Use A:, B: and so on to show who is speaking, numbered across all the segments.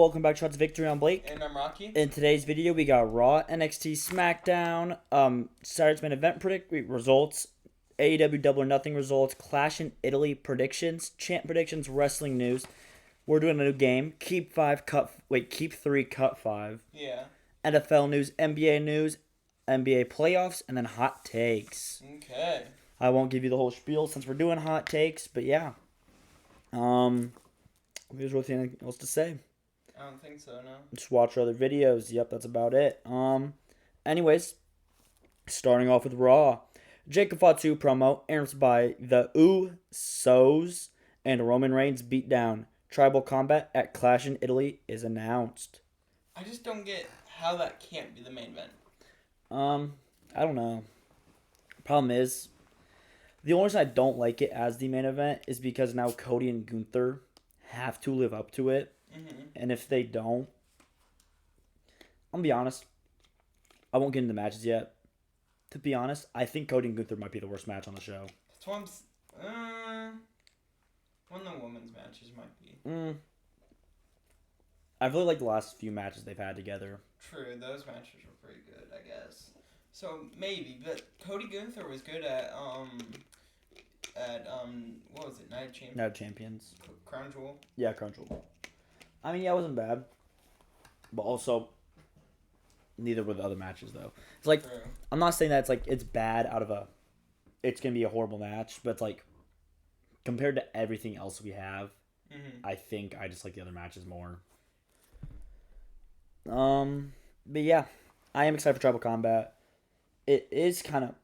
A: welcome back to Shots Victory. I'm Blake.
B: And I'm Rocky.
A: In today's video, we got Raw, NXT, SmackDown, Saturday's main event results, AEW Double or Nothing results, Clash in Italy predictions, champ predictions, wrestling news. We're doing a new game. Keep 3, cut 5.
B: Yeah.
A: NFL news, NBA playoffs, and then hot takes.
B: Okay.
A: I won't give you the whole spiel since we're doing hot takes, but yeah. There's really anything else to say.
B: I don't think so, no.
A: Just watch our other videos. Yep, that's about it. Anyways, starting off with Raw. Jacob Fatu promo, announced by the Usos and Roman Reigns beatdown. Tribal combat at Clash in Italy is announced.
B: I just don't get how that can't be the main event.
A: I don't know. Problem is, the only reason I don't like it as the main event is because now Cody and Gunther have to live up to it.
B: Mm-hmm.
A: And if they don't, I'm going to be honest, I won't get into the matches yet. To be honest, I think Cody and Gunther might be the worst match on the show.
B: That's why one of the women's matches might be.
A: I really like the last few matches they've had together.
B: True, those matches were pretty good, I guess. So maybe, but Cody Gunther was good at what was it, Night of Champions?
A: Night of Champions.
B: Crown Jewel?
A: Yeah, Crown Jewel. I mean, yeah, it wasn't bad. But also, neither were the other matches, though. It's like,
B: True.
A: I'm not saying that it's bad it's going to be a horrible match, but it's like, compared to everything else we have, I think I just like the other matches more. But yeah, I am excited for Tribal Combat. It is kind of,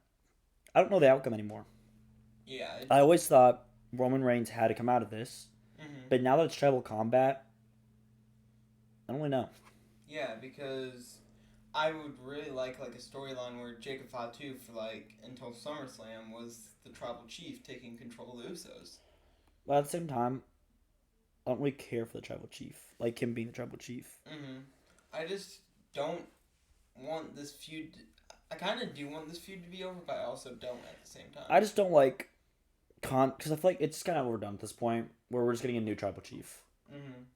A: I don't know the outcome anymore.
B: Yeah.
A: I always thought Roman Reigns had to come out of this, but now that it's Tribal Combat, I don't really know.
B: Yeah, because I would really like a storyline where Jacob Fatu for until SummerSlam was the Tribal Chief taking control of the Usos.
A: But at the same time, I don't really care for the Tribal Chief, like him being the Tribal Chief.
B: I just don't want this feud. I kind of do want this feud to be over, but I also don't at the same time.
A: I just don't like because I feel like it's kind of overdone at this point, where we're just getting a new Tribal Chief.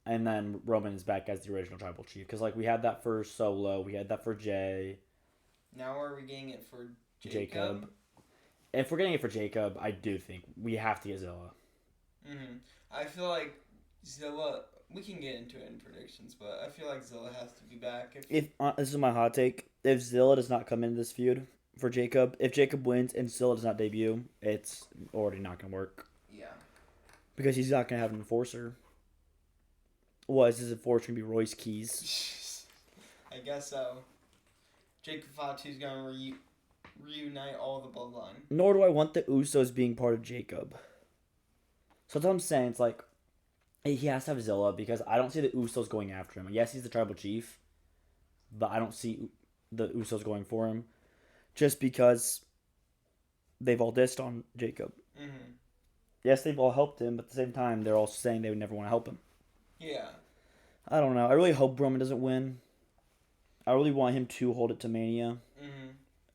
A: And then Roman is back as the original Tribal Chief. Because, we had that for Solo. We had that for Jay.
B: Now are we getting it for Jacob?
A: If we're getting it for Jacob, I do think we have to get Zilla.
B: I feel like Zilla... We can get into it in predictions, but I feel like Zilla has to be back.
A: If this is my hot take. If Zilla does not come into this feud for Jacob, if Jacob wins and Zilla does not debut, it's already not going to work.
B: Yeah.
A: Because he's not going to have an enforcer. What, is his enforcer going to be Royce Keys?
B: I guess so. Jacob Fatu's going to reunite all the bloodline.
A: Nor do I want the Usos being part of Jacob. So that's what I'm saying. It's like, he has to have Zilla because I don't see the Usos going after him. Yes, he's the Tribal Chief, but I don't see the Usos going for him just because they've all dissed on Jacob. Yes, they've all helped him, but at the same time, they're all saying they would never want to help him.
B: Yeah.
A: I don't know. I really hope Roman doesn't win. I really want him to hold it to Mania.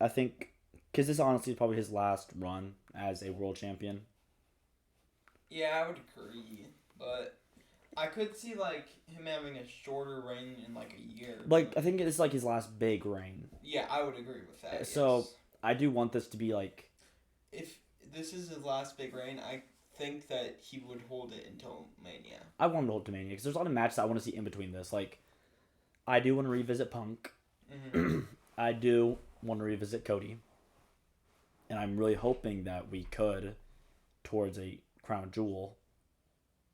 A: I think, because this honestly is probably his last run as a world champion.
B: Yeah, I would agree, but I could see him having a shorter reign in a year.
A: I think it's his last big reign.
B: Yeah, I would agree with that.
A: So
B: yes.
A: I do want this to be
B: if this is his last big reign, I think that he would hold it until Mania.
A: I want him to hold it to Mania because there's a lot of matches I want to see in between this. I do want to revisit Punk. I do want to revisit Cody. And I'm really hoping that we could towards a Crown Jewel.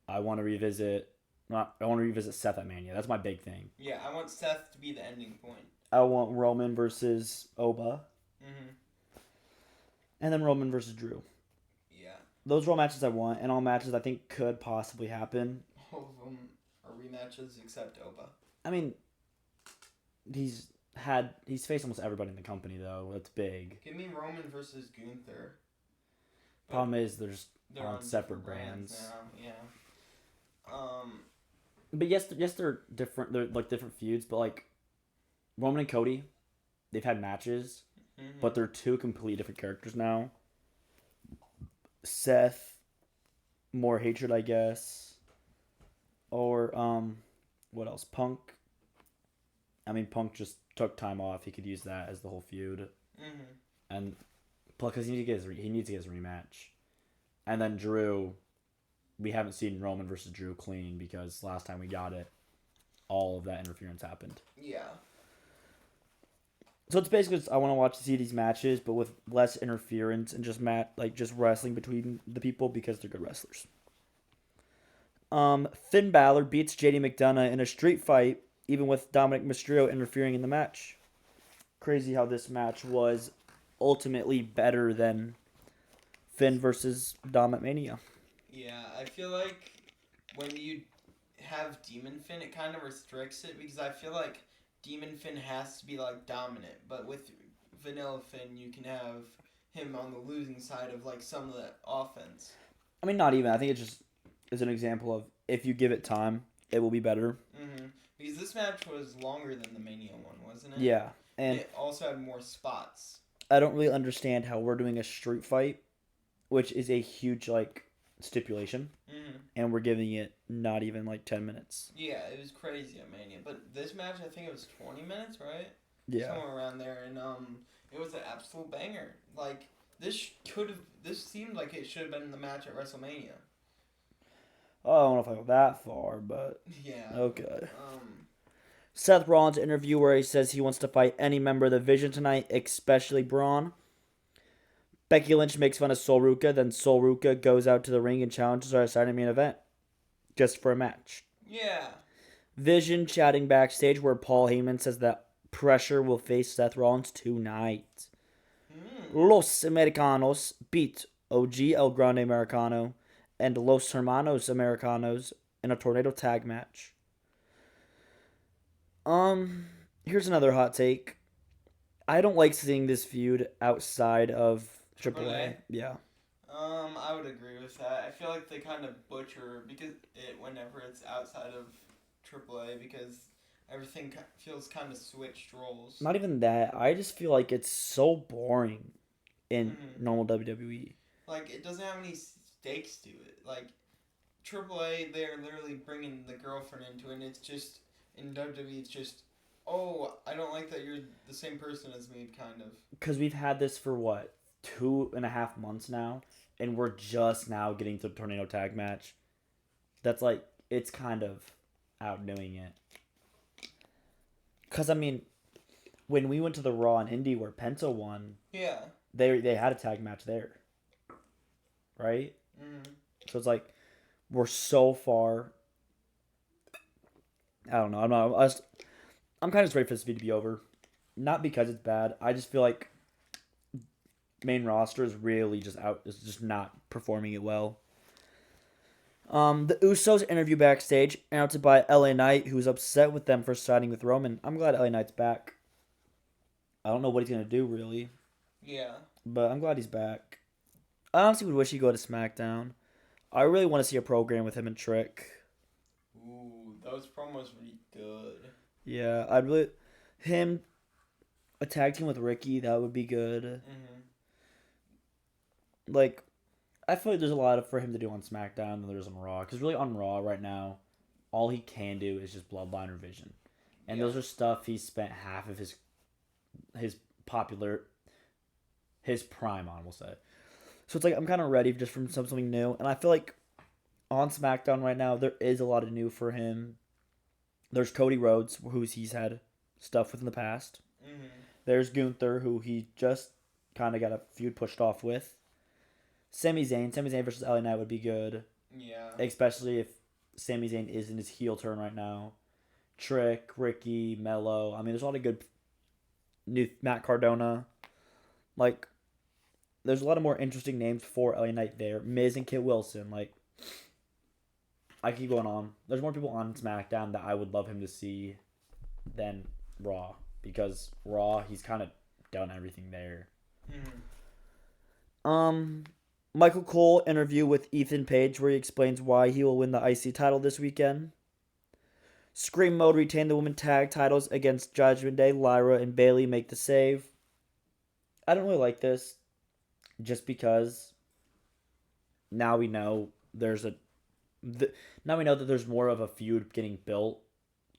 A: I want to revisit Seth at Mania. That's my big thing.
B: Yeah, I want Seth to be the ending point.
A: I want Roman versus Oba. And then Roman versus Drew.
B: Yeah.
A: Those are all matches I want, and all matches I think could possibly happen.
B: All of them are rematches except Oba.
A: I mean, he's faced almost everybody in the company, though. That's big.
B: Give me Roman versus Gunther.
A: Problem is, they're on separate
B: separate
A: brands.
B: Now. Yeah.
A: But yes, they're different. They're different feuds. But Roman and Cody, they've had matches, but they're two completely different characters now. Seth, more hatred, I guess, or What else? Punk. I mean, Punk just took time off. He could use that as the whole feud, and because he needs to get his rematch, and then Drew. We haven't seen Roman versus Drew clean because last time we got it, all of that interference happened.
B: Yeah.
A: So it's basically just, I want to see these matches, but with less interference and just just wrestling between the people because they're good wrestlers. Finn Balor beats JD McDonough in a street fight, even with Dominic Mysterio interfering in the match. Crazy how this match was ultimately better than Finn versus Dom at Mania.
B: Yeah, I feel like when you have Demon Finn, it kind of restricts it because I feel like Demon Finn has to be like dominant, but with Vanilla Finn, you can have him on the losing side of like some of the offense.
A: I mean, not even. I think it just is an example of if you give it time, it will be better.
B: Because this match was longer than the Mania one, wasn't it?
A: Yeah, and
B: it also had more spots.
A: I don't really understand how we're doing a street fight, which is a huge stipulation, and we're giving it not even 10 minutes.
B: Yeah, it was crazy at Mania, but this match I think it was 20 minutes, right?
A: Yeah,
B: somewhere around there, and it was an absolute banger. Like this seemed like it should have been the match at WrestleMania.
A: I don't know if I go that far, but
B: yeah.
A: Okay. Seth Rollins' interview where he says he wants to fight any member of the Vision tonight, especially Braun. Becky Lynch makes fun of Sol Ruka, then Sol Ruka goes out to the ring and challenges her aside main event. Just for a match.
B: Yeah.
A: Vision chatting backstage where Paul Heyman says that Pressure will face Seth Rollins tonight. Los Americanos beat OG El Grande Americano and Los Hermanos Americanos in a tornado tag match. Here's another hot take. I don't like seeing this feud outside of AAA. Yeah.
B: I would agree with that. I feel like they kind of butcher whenever it's outside of AAA because everything feels kind of switched roles.
A: Not even that. I just feel like it's so boring in normal WWE.
B: Like it doesn't have any stakes to it. Like AAA, they're literally bringing the girlfriend into it, and it's just in WWE, it's just, oh, I don't like that you're the same person as me, kind of.
A: Because we've had this for 2.5 months now, and we're just now getting to the tornado tag match. That's it's kind of outdoing it. Because I mean, when we went to the Raw and Indy where Penta won,
B: yeah,
A: they had a tag match there, right? So it's we're so far. I don't know. I'm kind of just ready for this video to be over. Not because it's bad. I just feel like main roster is really is just not performing it well. The Usos interview backstage, announced by LA Knight, who's upset with them for siding with Roman. I'm glad LA Knight's back. I don't know what he's gonna do really.
B: Yeah.
A: But I'm glad he's back. I honestly would wish he'd go to SmackDown. I really want to see a program with him and Trick.
B: Ooh, those promos would be good.
A: Yeah, him a tag team with Ricky, that would be good. I feel like there's a lot for him to do on SmackDown than there is on Raw. Because really on Raw right now, all he can do is just Bloodline or Vision. And those are stuff he spent half of his prime on, we'll say. So it's I'm kind of ready just from something new. And I feel like on SmackDown right now, there is a lot of new for him. There's Cody Rhodes, who he's had stuff with in the past. There's Gunther, who he just kind of got a feud pushed off with. Sami Zayn versus LA Knight would be good.
B: Yeah.
A: Especially if Sami Zayn is in his heel turn right now. Trick, Ricky, Mello. I mean, there's a lot of good new Matt Cardona. There's a lot of more interesting names for LA Knight there. Miz and Kit Wilson. I keep going on. There's more people on SmackDown that I would love him to see than Raw. Because Raw, he's kind of done everything there. Michael Cole interview with Ethan Page where he explains why he will win the IC title this weekend. Scream Mode retain the women tag titles against Judgment Day. Lyra and Bayley make the save. I don't really like this just because now we know that there's more of a feud getting built.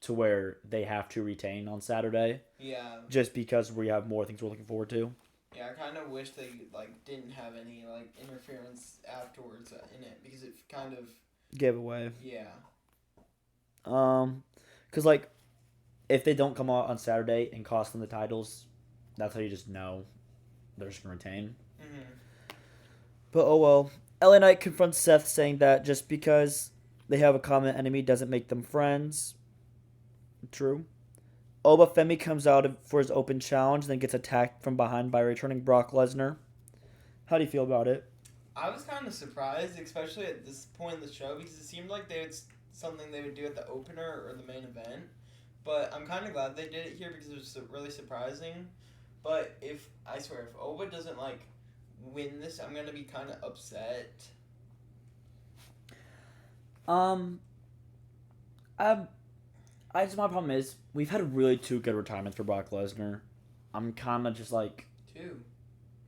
A: to where they have to retain on Saturday,
B: Yeah.
A: just because we have more things we're looking forward to.
B: Yeah, I kind of wish they didn't have any interference afterwards in it because it kind of
A: Giveaway.
B: yeah.
A: Because like if they don't come out on Saturday and cost them the titles, that's how you just know they're just gonna retain.
B: Mhm.
A: But oh well. LA Knight confronts Seth, saying that just because they have a common enemy doesn't make them friends. True. Obafemi comes out for his open challenge, then gets attacked from behind by returning Brock Lesnar. How do you feel about it?
B: I was kind of surprised, especially at this point in the show, because it seemed like something they would do at the opener or the main event. But I'm kind of glad they did it here because it was really surprising. But if I swear, if Oba doesn't win this, I'm gonna be kind of upset.
A: Um, I just my problem is we've had really two good retirements for Brock Lesnar. I'm kind of just like
B: Two.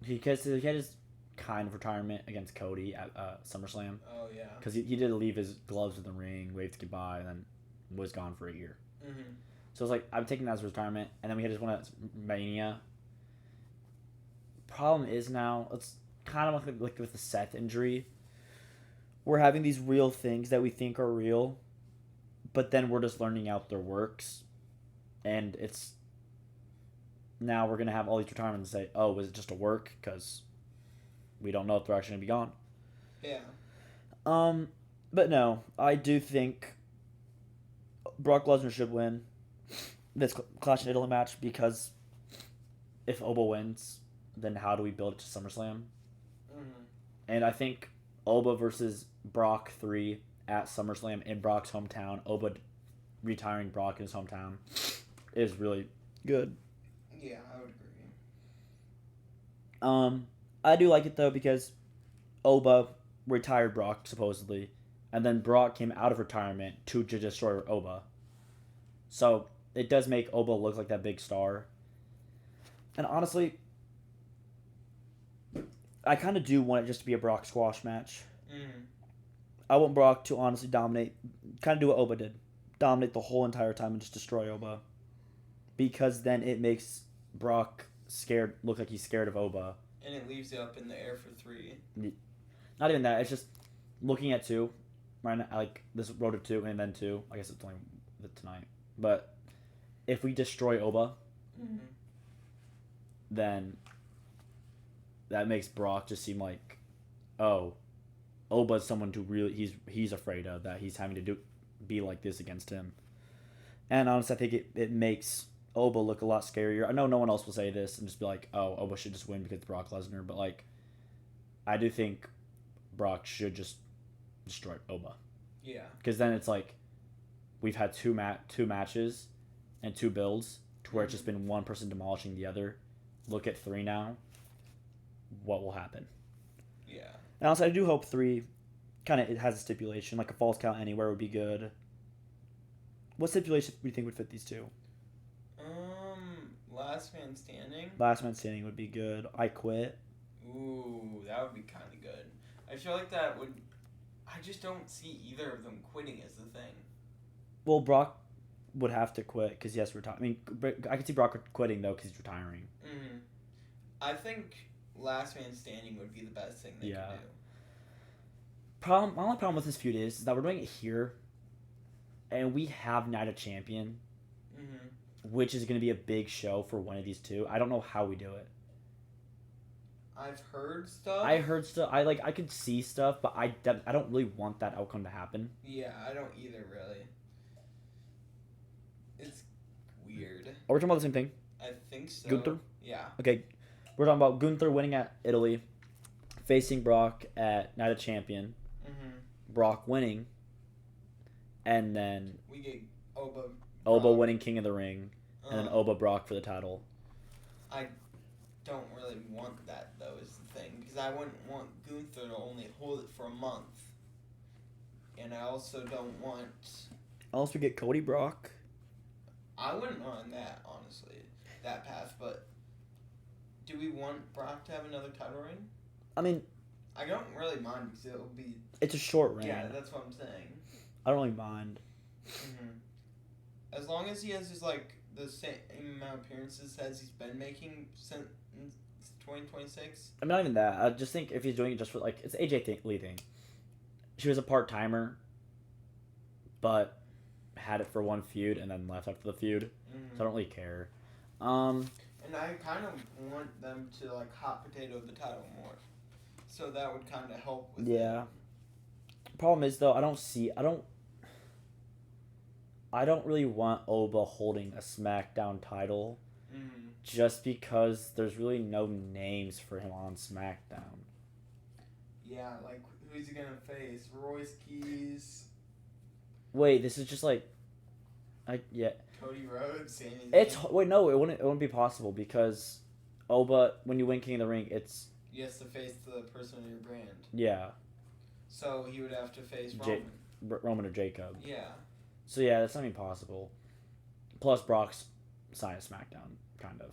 A: he had his kind of retirement against Cody at SummerSlam
B: Oh yeah.
A: because he did leave his gloves in the ring, waved goodbye, and then was gone for a year.
B: Mhm.
A: So it's like I'm taking that as retirement, and then we had his one at Mania. Problem is now it's kind of like with the Seth injury. We're having these real things that we think are real, but then we're just learning out their works, and it's now we're gonna have all these retirements and say, "Oh, was it just a work?" Because we don't know if they're actually gonna be gone.
B: Yeah.
A: But no, I do think Brock Lesnar should win this Clash in Italy match because if Oba wins, then how do we build it to SummerSlam?
B: Mhm.
A: And I think Oba versus Brock 3 at SummerSlam in Brock's hometown, Oba retiring Brock in his hometown, is really good.
B: Yeah, I would agree.
A: I do like it though because Oba retired Brock supposedly, and then Brock came out of retirement to destroy Oba. So it does make Oba look like that big star. And honestly, I kind of do want it just to be a Brock squash match.
B: Mhm.
A: I want Brock to honestly dominate, kind of do what Oba did, dominate the whole entire time and just destroy Oba, because then it makes Brock scared, look like he's scared of Oba.
B: And it leaves you up in the air for 3.
A: Not even that. It's just looking at 2, right now, like this road to 2 and then 2. I guess it's only tonight, but if we destroy Oba,
B: Mhm.
A: then that makes Brock just seem like, oh, Oba's someone to really he's afraid of, that he's having to be like this against him. And honestly, I think it makes Oba look a lot scarier. I know no one else will say this and just be like, oh, Oba should just win because it's Brock Lesnar, but like, I do think Brock should just destroy Oba.
B: Yeah.
A: Because then it's like, we've had two matches and 2 builds to where it's just been one person demolishing the other. Look at 3 now. What will happen?
B: Yeah.
A: And also, I do hope 3 kind of it has a stipulation, like a false count anywhere would be good. What stipulation do you think would fit these 2?
B: Last man standing.
A: Last man standing would be good. I quit.
B: Ooh, that would be kind of good. I feel like that would. I just don't see either of them quitting as the thing.
A: Well, Brock would have to quit because he has to retire. I mean, I can see Brock quitting though because he's retiring.
B: Mm-hmm. I think last man standing would be the best thing they could do.
A: My only problem with this feud is that we're doing it here, and we have Night of Champion, which is going to be a big show for one of these 2. I don't know how we do it.
B: I've heard stuff.
A: I heard stuff. I could see stuff, but I don't really want that outcome to happen.
B: Yeah, I don't either really. It's weird.
A: Are we talking about the same thing?
B: I think so.
A: Gunther?
B: Yeah.
A: Okay, we're talking about Gunther winning at Italy, facing Brock at Night of Champion. Brock winning, and then
B: we get Oba
A: winning King of the Ring, and then Oba Brock for the title.
B: I don't really want that though, is the thing, because I wouldn't want Gunther to only hold it for a month, and I also don't want.
A: Unless we get Cody Brock.
B: I wouldn't mind that, honestly, that path. But do we want Brock to have another title reign?
A: I mean,
B: I don't really mind because it'll be.
A: It's a short reign.
B: Yeah, that's what I'm saying.
A: I don't really mind.
B: as long as he has his like the same amount of appearances as he's been making since 2026.
A: I mean, not even that. I just think if he's doing it just for like it's Lee thing. She was a part timer, but had it for one feud and then left after the feud.
B: Mm-hmm.
A: So I don't really care.
B: And I kind of want them to like hot potato the title more, so that would kind of help with
A: Yeah.
B: it.
A: Problem is though, I don't really want Oba holding a SmackDown title, just because there's really no names for him on SmackDown.
B: Yeah, like who's he gonna face? Royce Keys.
A: Wait, this is just like, yeah.
B: Cody Rhodes, Sami Zayn.
A: It wouldn't be possible because Oba, when you win King of the Ring, it's
B: you have to face the person in your brand.
A: Yeah.
B: So he would have to face Roman.
A: Roman or Jacob.
B: Yeah.
A: So yeah, that's not even possible. Plus Brock's signed to SmackDown, kind of.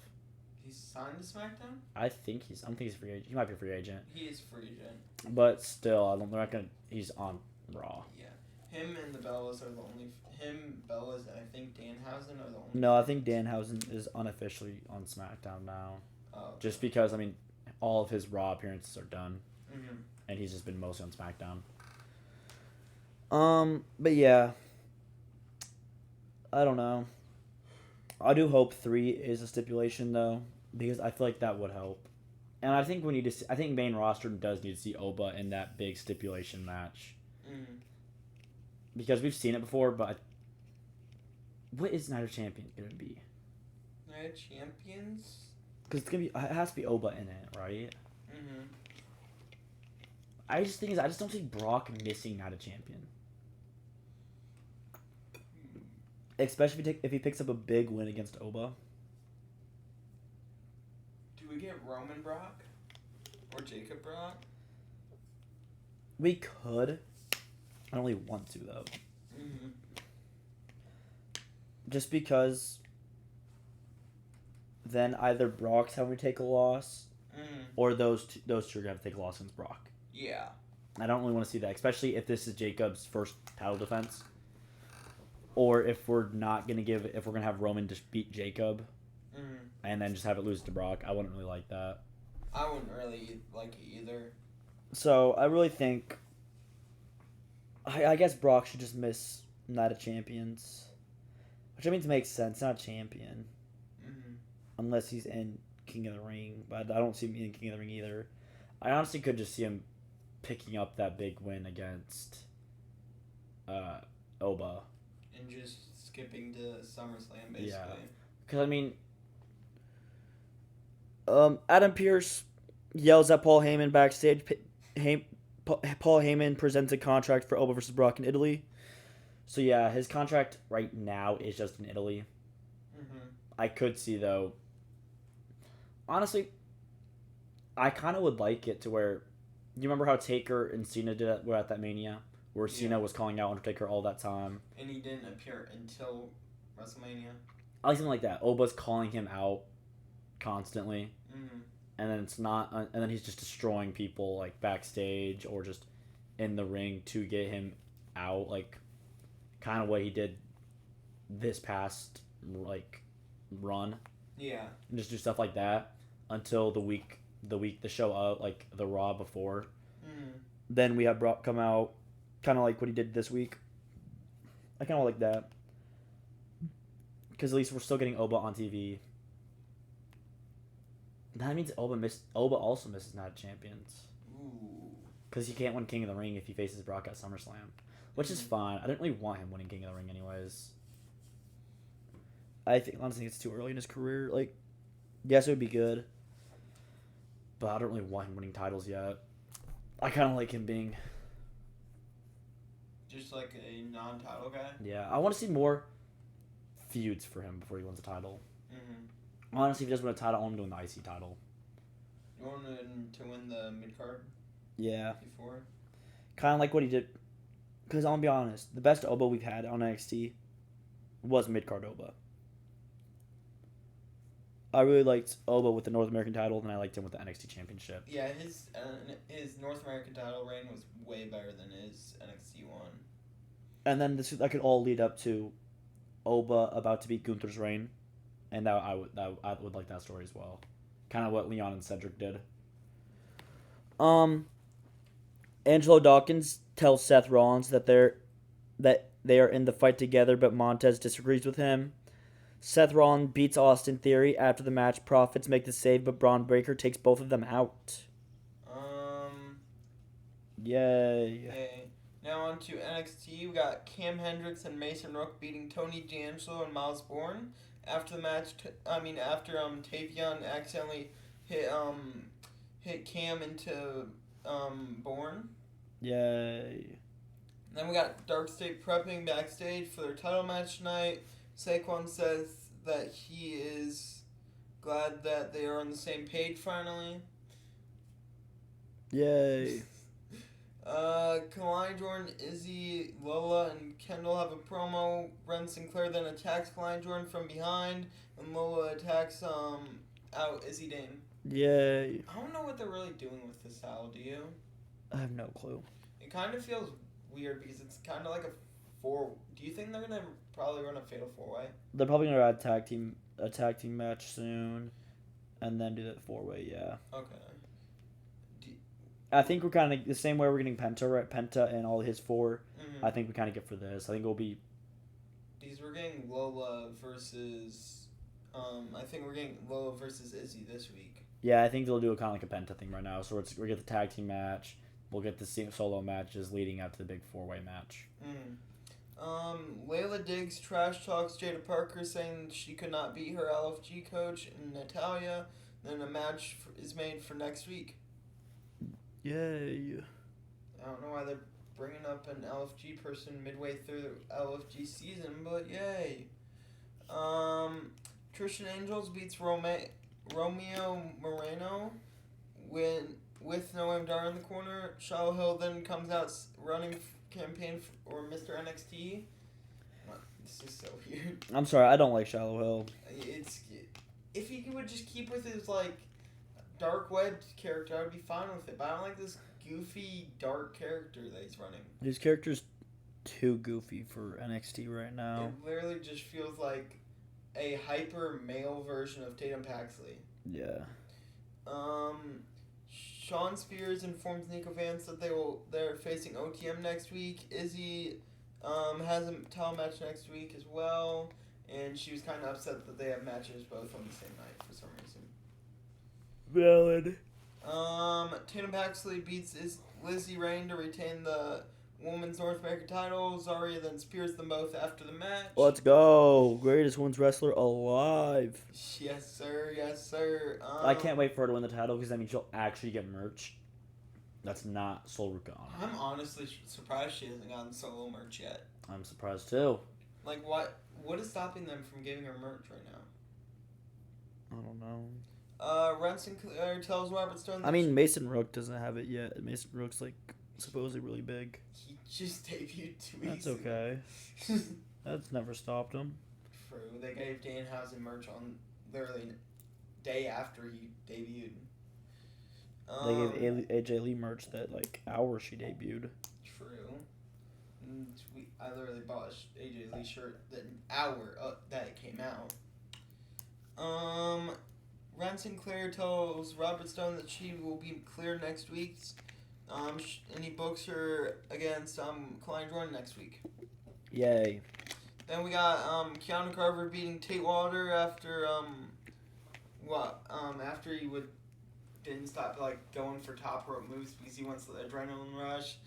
B: He's signed to SmackDown?
A: I think he's a free agent. He might be a free agent.
B: He is free agent.
A: But still, they're not gonna. He's on Raw.
B: Yeah. Him and the Bellas are the only. Him, Bellas, and I think Danhausen are the only.
A: No, I think Danhausen is unofficially on SmackDown now.
B: Oh. Okay.
A: Just because all of his Raw appearances are done,
B: Mm-hmm.
A: and he's just been mostly on SmackDown. But yeah. I don't know. I do hope 3 is a stipulation though, because I feel like that would help. And I think we need to. I think main roster does need to see Oba in that big stipulation match. Because we've seen it before, but what is Night of Champions gonna be?
B: Night of Champions.
A: Because it has to be Oba in it, right?
B: Mm-hmm.
A: I just don't see Brock missing Night of Champion. Especially if he picks up a big win against Oba.
B: Do we get Roman Brock? Or Jacob Brock?
A: We could. I don't really want to, though.
B: Mm-hmm.
A: Just because then either Brock's having to take a loss, or those two are going to have to take a loss against Brock.
B: Yeah.
A: I don't really want to see that, especially if this is Jacob's first title defense. Or if we're going to have Roman just beat Jacob, and then just have it lose to Brock. I wouldn't really like that.
B: I wouldn't really like it either.
A: So, I really think, I guess Brock should just miss Night of Champions. Which I mean to make sense, not a champion. Unless he's in King of the Ring. But I don't see him in King of the Ring either. I honestly could just see him picking up that big win against Oba.
B: And just skipping to SummerSlam, basically.
A: Yeah. Because, Adam Pearce yells at Paul Heyman backstage. Paul Heyman presents a contract for Oba versus Brock in Italy. So, yeah, his contract right now is just in Italy. I could see, though. Honestly, I kind of would like it to where... You remember how Taker and Cena were at that Mania? Where Cena was calling out Undertaker all that time.
B: And he didn't appear until WrestleMania.
A: I like something like that. Oba's calling him out constantly. And then it's not... and then he's just destroying people, like, backstage or just in the ring to get him out. Like, kind of what he did this past, like, run.
B: Yeah.
A: And just do stuff like that until the show out, like, the Raw before. Then we have Brock come out, kind of like what he did this week. I kind of like that. Because at least we're still getting Oba on TV. That means Oba also misses Night of Champions.
B: Ooh.
A: Because he can't win King of the Ring if he faces Brock at SummerSlam. Which is fine. I didn't really want him winning King of the Ring anyways. I honestly think it's too early in his career. Like, yes, it would be good. But I don't really want him winning titles yet. I kind of like him being...
B: Just like a non-title guy?
A: Yeah, I want to see more feuds for him before he wins a title. Honestly, if he doesn't win a title, I want him to win the IC title.
B: You want him to win the mid-card?
A: Yeah.
B: Before?
A: Kind of like what he did. Because I'll be honest, the best Oba we've had on NXT was mid-card Oba. I really liked Oba with the North American title, and I liked him with the NXT Championship.
B: Yeah, his North American title reign was way better than his NXT one.
A: And then that could all lead up to Oba about to beat Gunther's reign, and I would like that story as well. Kind of what Leon and Cedric did. Um, Angelo Dawkins tells Seth Rollins that they are in the fight together, but Montez disagrees with him. Seth Rollins beats Austin Theory after the match. Profits make the save, but Braun Breaker takes both of them out. Yay.
B: Yay. Now on to NXT. We got Cam Hendricks and Mason Rook beating Tony D'Angelo and Miles Bourne. After the match, after Tavion accidentally hit Cam into Bourne.
A: Yay.
B: Then we got Dark State prepping backstage for their title match tonight. Saquon says that he is glad that they are on the same page finally.
A: Yay.
B: Kalani Jordan, Izzy, Lola, and Kendall have a promo. Ren Sinclair then attacks Kalani Jordan from behind, and Lola attacks out Izzy Dane.
A: Yay.
B: I don't know what they're really doing with this style, do you?
A: I have no clue.
B: It kind of feels weird because it's kind of like a four. Do you think they're gonna probably run a fatal 4-way?
A: They're probably gonna add a tag team match soon, and then do that 4-way. Yeah.
B: Okay.
A: I think we're kind of the same way we're getting Penta, right? Penta and all his 4.
B: Mm-hmm.
A: I think we kind of get for this. I think it'll be.
B: Because we're getting Lola versus. I think we're getting Lola versus Izzy this week.
A: Yeah, I think they'll do a kind of like a Penta thing right now. So we get the tag team match. We'll get the solo matches leading up to the big 4-way match.
B: Layla Diggs trash talks Jada Parker, saying she could not beat her LFG coach Natalia. Then a match is made for next week.
A: Yay.
B: I don't know why they're bringing up an LFG person midway through the LFG season, but yay. Christian Angels beats Romeo Moreno with Noam Dar in the corner. Shiloh Hill then comes out running campaign for Mr. NXT. This is so weird.
A: I'm sorry, I don't like Shiloh Hill.
B: If he would just keep with his dark web character, I'd be fine with it. But I don't like this goofy dark character that he's running.
A: His character's too goofy for NXT right now.
B: It literally just feels like a hyper male version of Tatum Paxley.
A: Yeah.
B: Sean Spears informs Nico Vance that they're facing OTM next week. Izzy has a title match next week as well, and she was kind of upset that they have matches both on the same night for some reason.
A: Valid.
B: Tatum Paxley beats Lizzie Rain to retain the Women's North American title. Zarya then spears them both after the match.
A: Let's go. Greatest women's wrestler alive.
B: Yes, sir. Yes, sir.
A: I can't wait for her to win the title because that means she'll actually get merch. That's not Sol Ruka.
B: I'm honestly surprised she hasn't gotten solo merch yet.
A: I'm surprised too.
B: What is stopping them from giving her merch right now?
A: I don't know.
B: Ren Sinclair tells Robert Stone that
A: Mason Rook doesn't have it yet. Mason Rook's supposedly really big.
B: he just debuted 2 weeks
A: That's okay. That's never stopped him.
B: True. They gave Danhausen merch on literally day after he debuted.
A: They gave AJ Lee merch that hour she debuted.
B: True. I literally bought a AJ Lee shirt that an hour that it came out. Ren Sinclair tells Robert Stone that she will be cleared next week. And he books her against Kalani Jordan next week.
A: Yay.
B: Then we got Keanu Carver beating Tate Wilder after after he didn't stop going for top rope moves because he wants the adrenaline rush.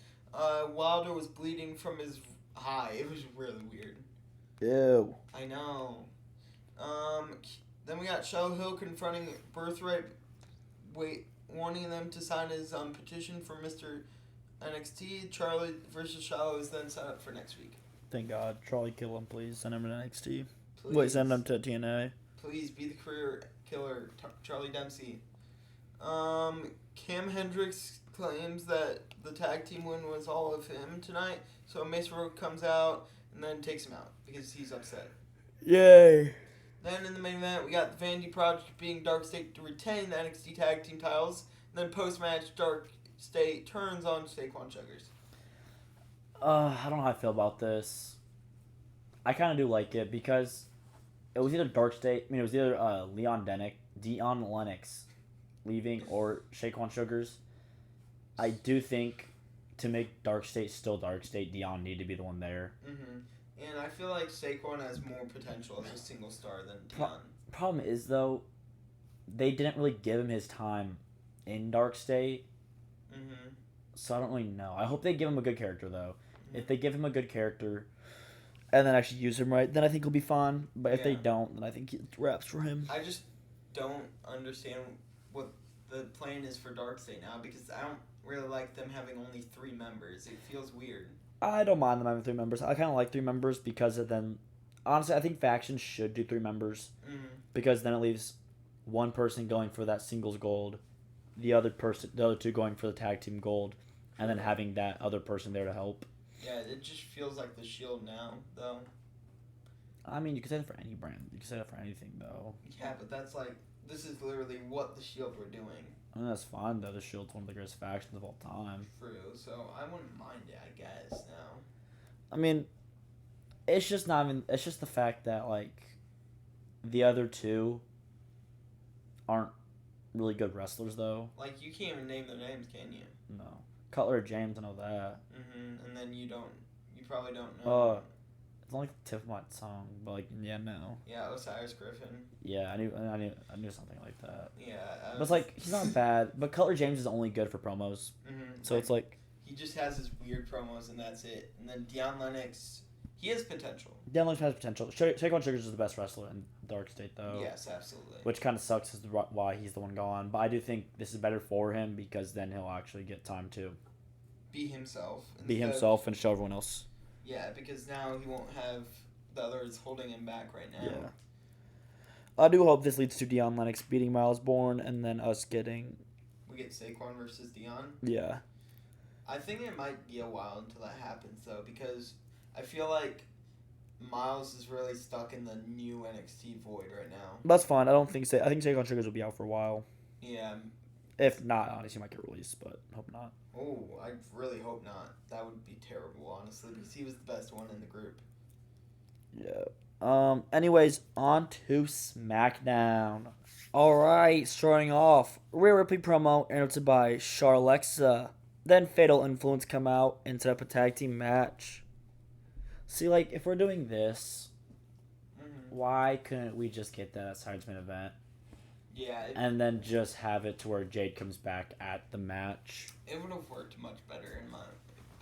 B: Wilder was bleeding from his eye. It was really weird.
A: Ew.
B: I know. Then we got Shiloh Hill confronting Birthright, wanting them to sign his petition for Mr. NXT. Charlie versus Shiloh is then set up for next week.
A: Thank God. Charlie, kill him, please. Send him to NXT.
B: Please.
A: Wait, send him to TNA.
B: Please be the career killer, Charlie Dempsey. Cam Hendricks claims that the tag team win was all of him tonight, so Mason Rook comes out and then takes him out because he's upset.
A: Yay.
B: Then in the main event, we got the Vandy Project beating Dark State to retain the NXT tag team titles. And then post-match, Dark State turns on Saquon Chuggers.
A: I don't know how I feel about this. I kind of do like it because it was either Dark State. I mean, it was either Dion Lennox leaving or Shaquan Sugars. I do think to make Dark State still Dark State, Dion need to be the one there.
B: And I feel like Saquon has more potential as a single star than
A: Pro-
B: Dion.
A: Problem is though, they didn't really give him his time in Dark State, so I don't really know. I hope they give him a good character though. If they give him a good character, and then actually use him right, then I think he'll be fine. But if they don't, then I think it's wraps for him.
B: I just don't understand what the plan is for Dark State now because I don't really like them having only 3 members. It feels weird.
A: I don't mind them having 3 members. I kind of like 3 members because of then. Honestly, I think factions should do 3 members because then it leaves one person going for that singles gold, the other 2 going for the tag team gold, and then having that other person there to help.
B: Yeah, it just feels like the Shield now, though.
A: I mean, you could say that for any brand. You could say that for anything, though.
B: Yeah, but that's like this is literally what the Shield were doing.
A: I mean, that's fine though. The Shield's one of the greatest factions of all time.
B: True, so I wouldn't mind it, I guess. Now.
A: I mean, it's just not even. It's just the fact that like, the other 2 aren't really good wrestlers though.
B: Like you can't even name their names, can you?
A: No, Cutler or James, I know that.
B: And then you probably don't know.
A: It's only the tip of my tongue, but like, yeah, no.
B: Yeah, Osiris Griffin.
A: Yeah, I knew something like that.
B: Yeah.
A: But it's like he's not bad, but Cutler James is only good for promos. So it's like
B: he just has his weird promos and that's it. And then Dion Lennox, he has potential.
A: Dion Lennox has potential. Shaquan Sugars is the best wrestler in Dark State though.
B: Yes, absolutely.
A: Which kind of sucks is why he's the one gone. But I do think this is better for him because then he'll actually get time to
B: be himself.
A: And show everyone else.
B: Yeah, because now he won't have the others holding him back right now.
A: Yeah. I do hope this leads to Dion Lennox beating Miles Bourne and then us getting...
B: We get Saquon versus Dion?
A: Yeah.
B: I think it might be a while until that happens, though, because I feel like Miles is really stuck in the new NXT void right now.
A: That's fine. I think Saquon Sugars will be out for a while.
B: Yeah.
A: If not, honestly, he might get released, but hope not.
B: Oh, I really hope not. That would be terrible, honestly, because he was the best one in the group.
A: Yeah. Anyways, on to SmackDown. Alright, starting off. Rhea Ripley promo edited by Charlexa. Then Fatal Influence come out and set up a tag team match. See, like, if we're doing this, why couldn't we just get that as Side's main event?
B: Yeah.
A: And then just have it to where Jade comes back at the match.
B: It would have worked much better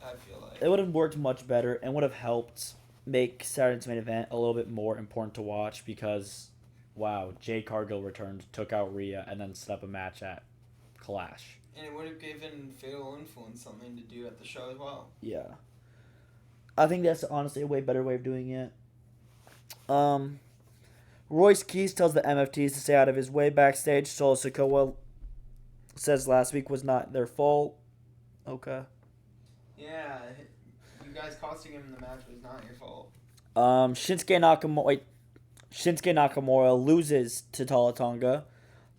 B: I feel like.
A: It would have worked much better and would have helped make Saturday's main event a little bit more important to watch because, wow, Jade Cargill returned, took out Rhea, and then set up a match at Clash.
B: And it would have given Fatal Influence something to do at the show as well.
A: Yeah. I think that's honestly a way better way of doing it. Royce Keys tells the MFTs to stay out of his way backstage. Solo Sikoa says last week was not their fault. Okay.
B: Yeah, you guys costing him the match was not your fault.
A: Shinsuke Nakamura loses to Tama Tonga.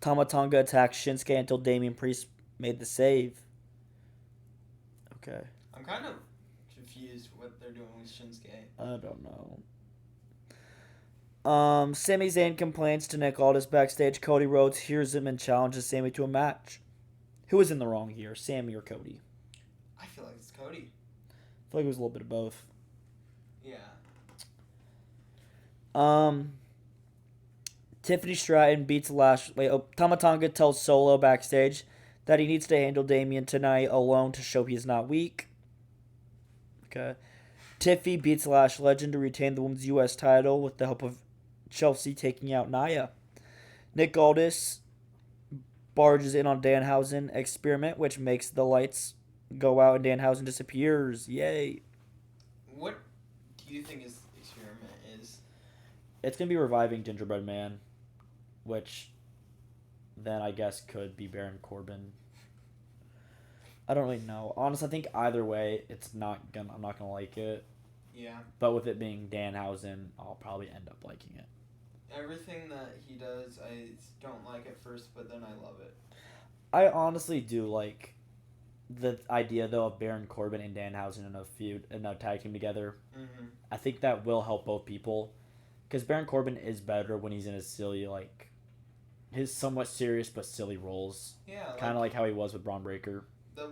A: Tama Tonga attacks Shinsuke until Damian Priest made the save. Okay.
B: I'm kind of confused what they're doing with Shinsuke.
A: I don't know. Sami Zayn complains to Nick Aldis backstage. Cody Rhodes hears him and challenges Sami to a match. Who was in the wrong here, Sami or Cody?
B: I feel like it's Cody.
A: I feel like it was a little bit of both.
B: Yeah.
A: Tiffany Stratton beats Lashley. Tama Tonga tells Solo backstage that he needs to handle Damian tonight alone to show he is not weak. Okay. Tiffy beats Lash Legend to retain the women's U.S. title with the help of Chelsea taking out Nia. Nick Aldis barges in on Danhausen experiment, which makes the lights go out and Danhausen disappears. Yay.
B: What do you think his experiment is?
A: It's going to be reviving Gingerbread Man, which then I guess could be Baron Corbin. I don't really know. Honestly, I think either way, I'm not gonna like it.
B: Yeah.
A: But with it being Danhausen, I'll probably end up liking it.
B: Everything that he does, I don't like at first, but then I love it.
A: I honestly do like the idea though of Baron Corbin and Danhausen in a feud and a tag team together.
B: Mm-hmm.
A: I think that will help both people, because Baron Corbin is better when he's in his silly his somewhat serious but silly roles,
B: Yeah,
A: kind of like how he was with Braun Breaker,
B: the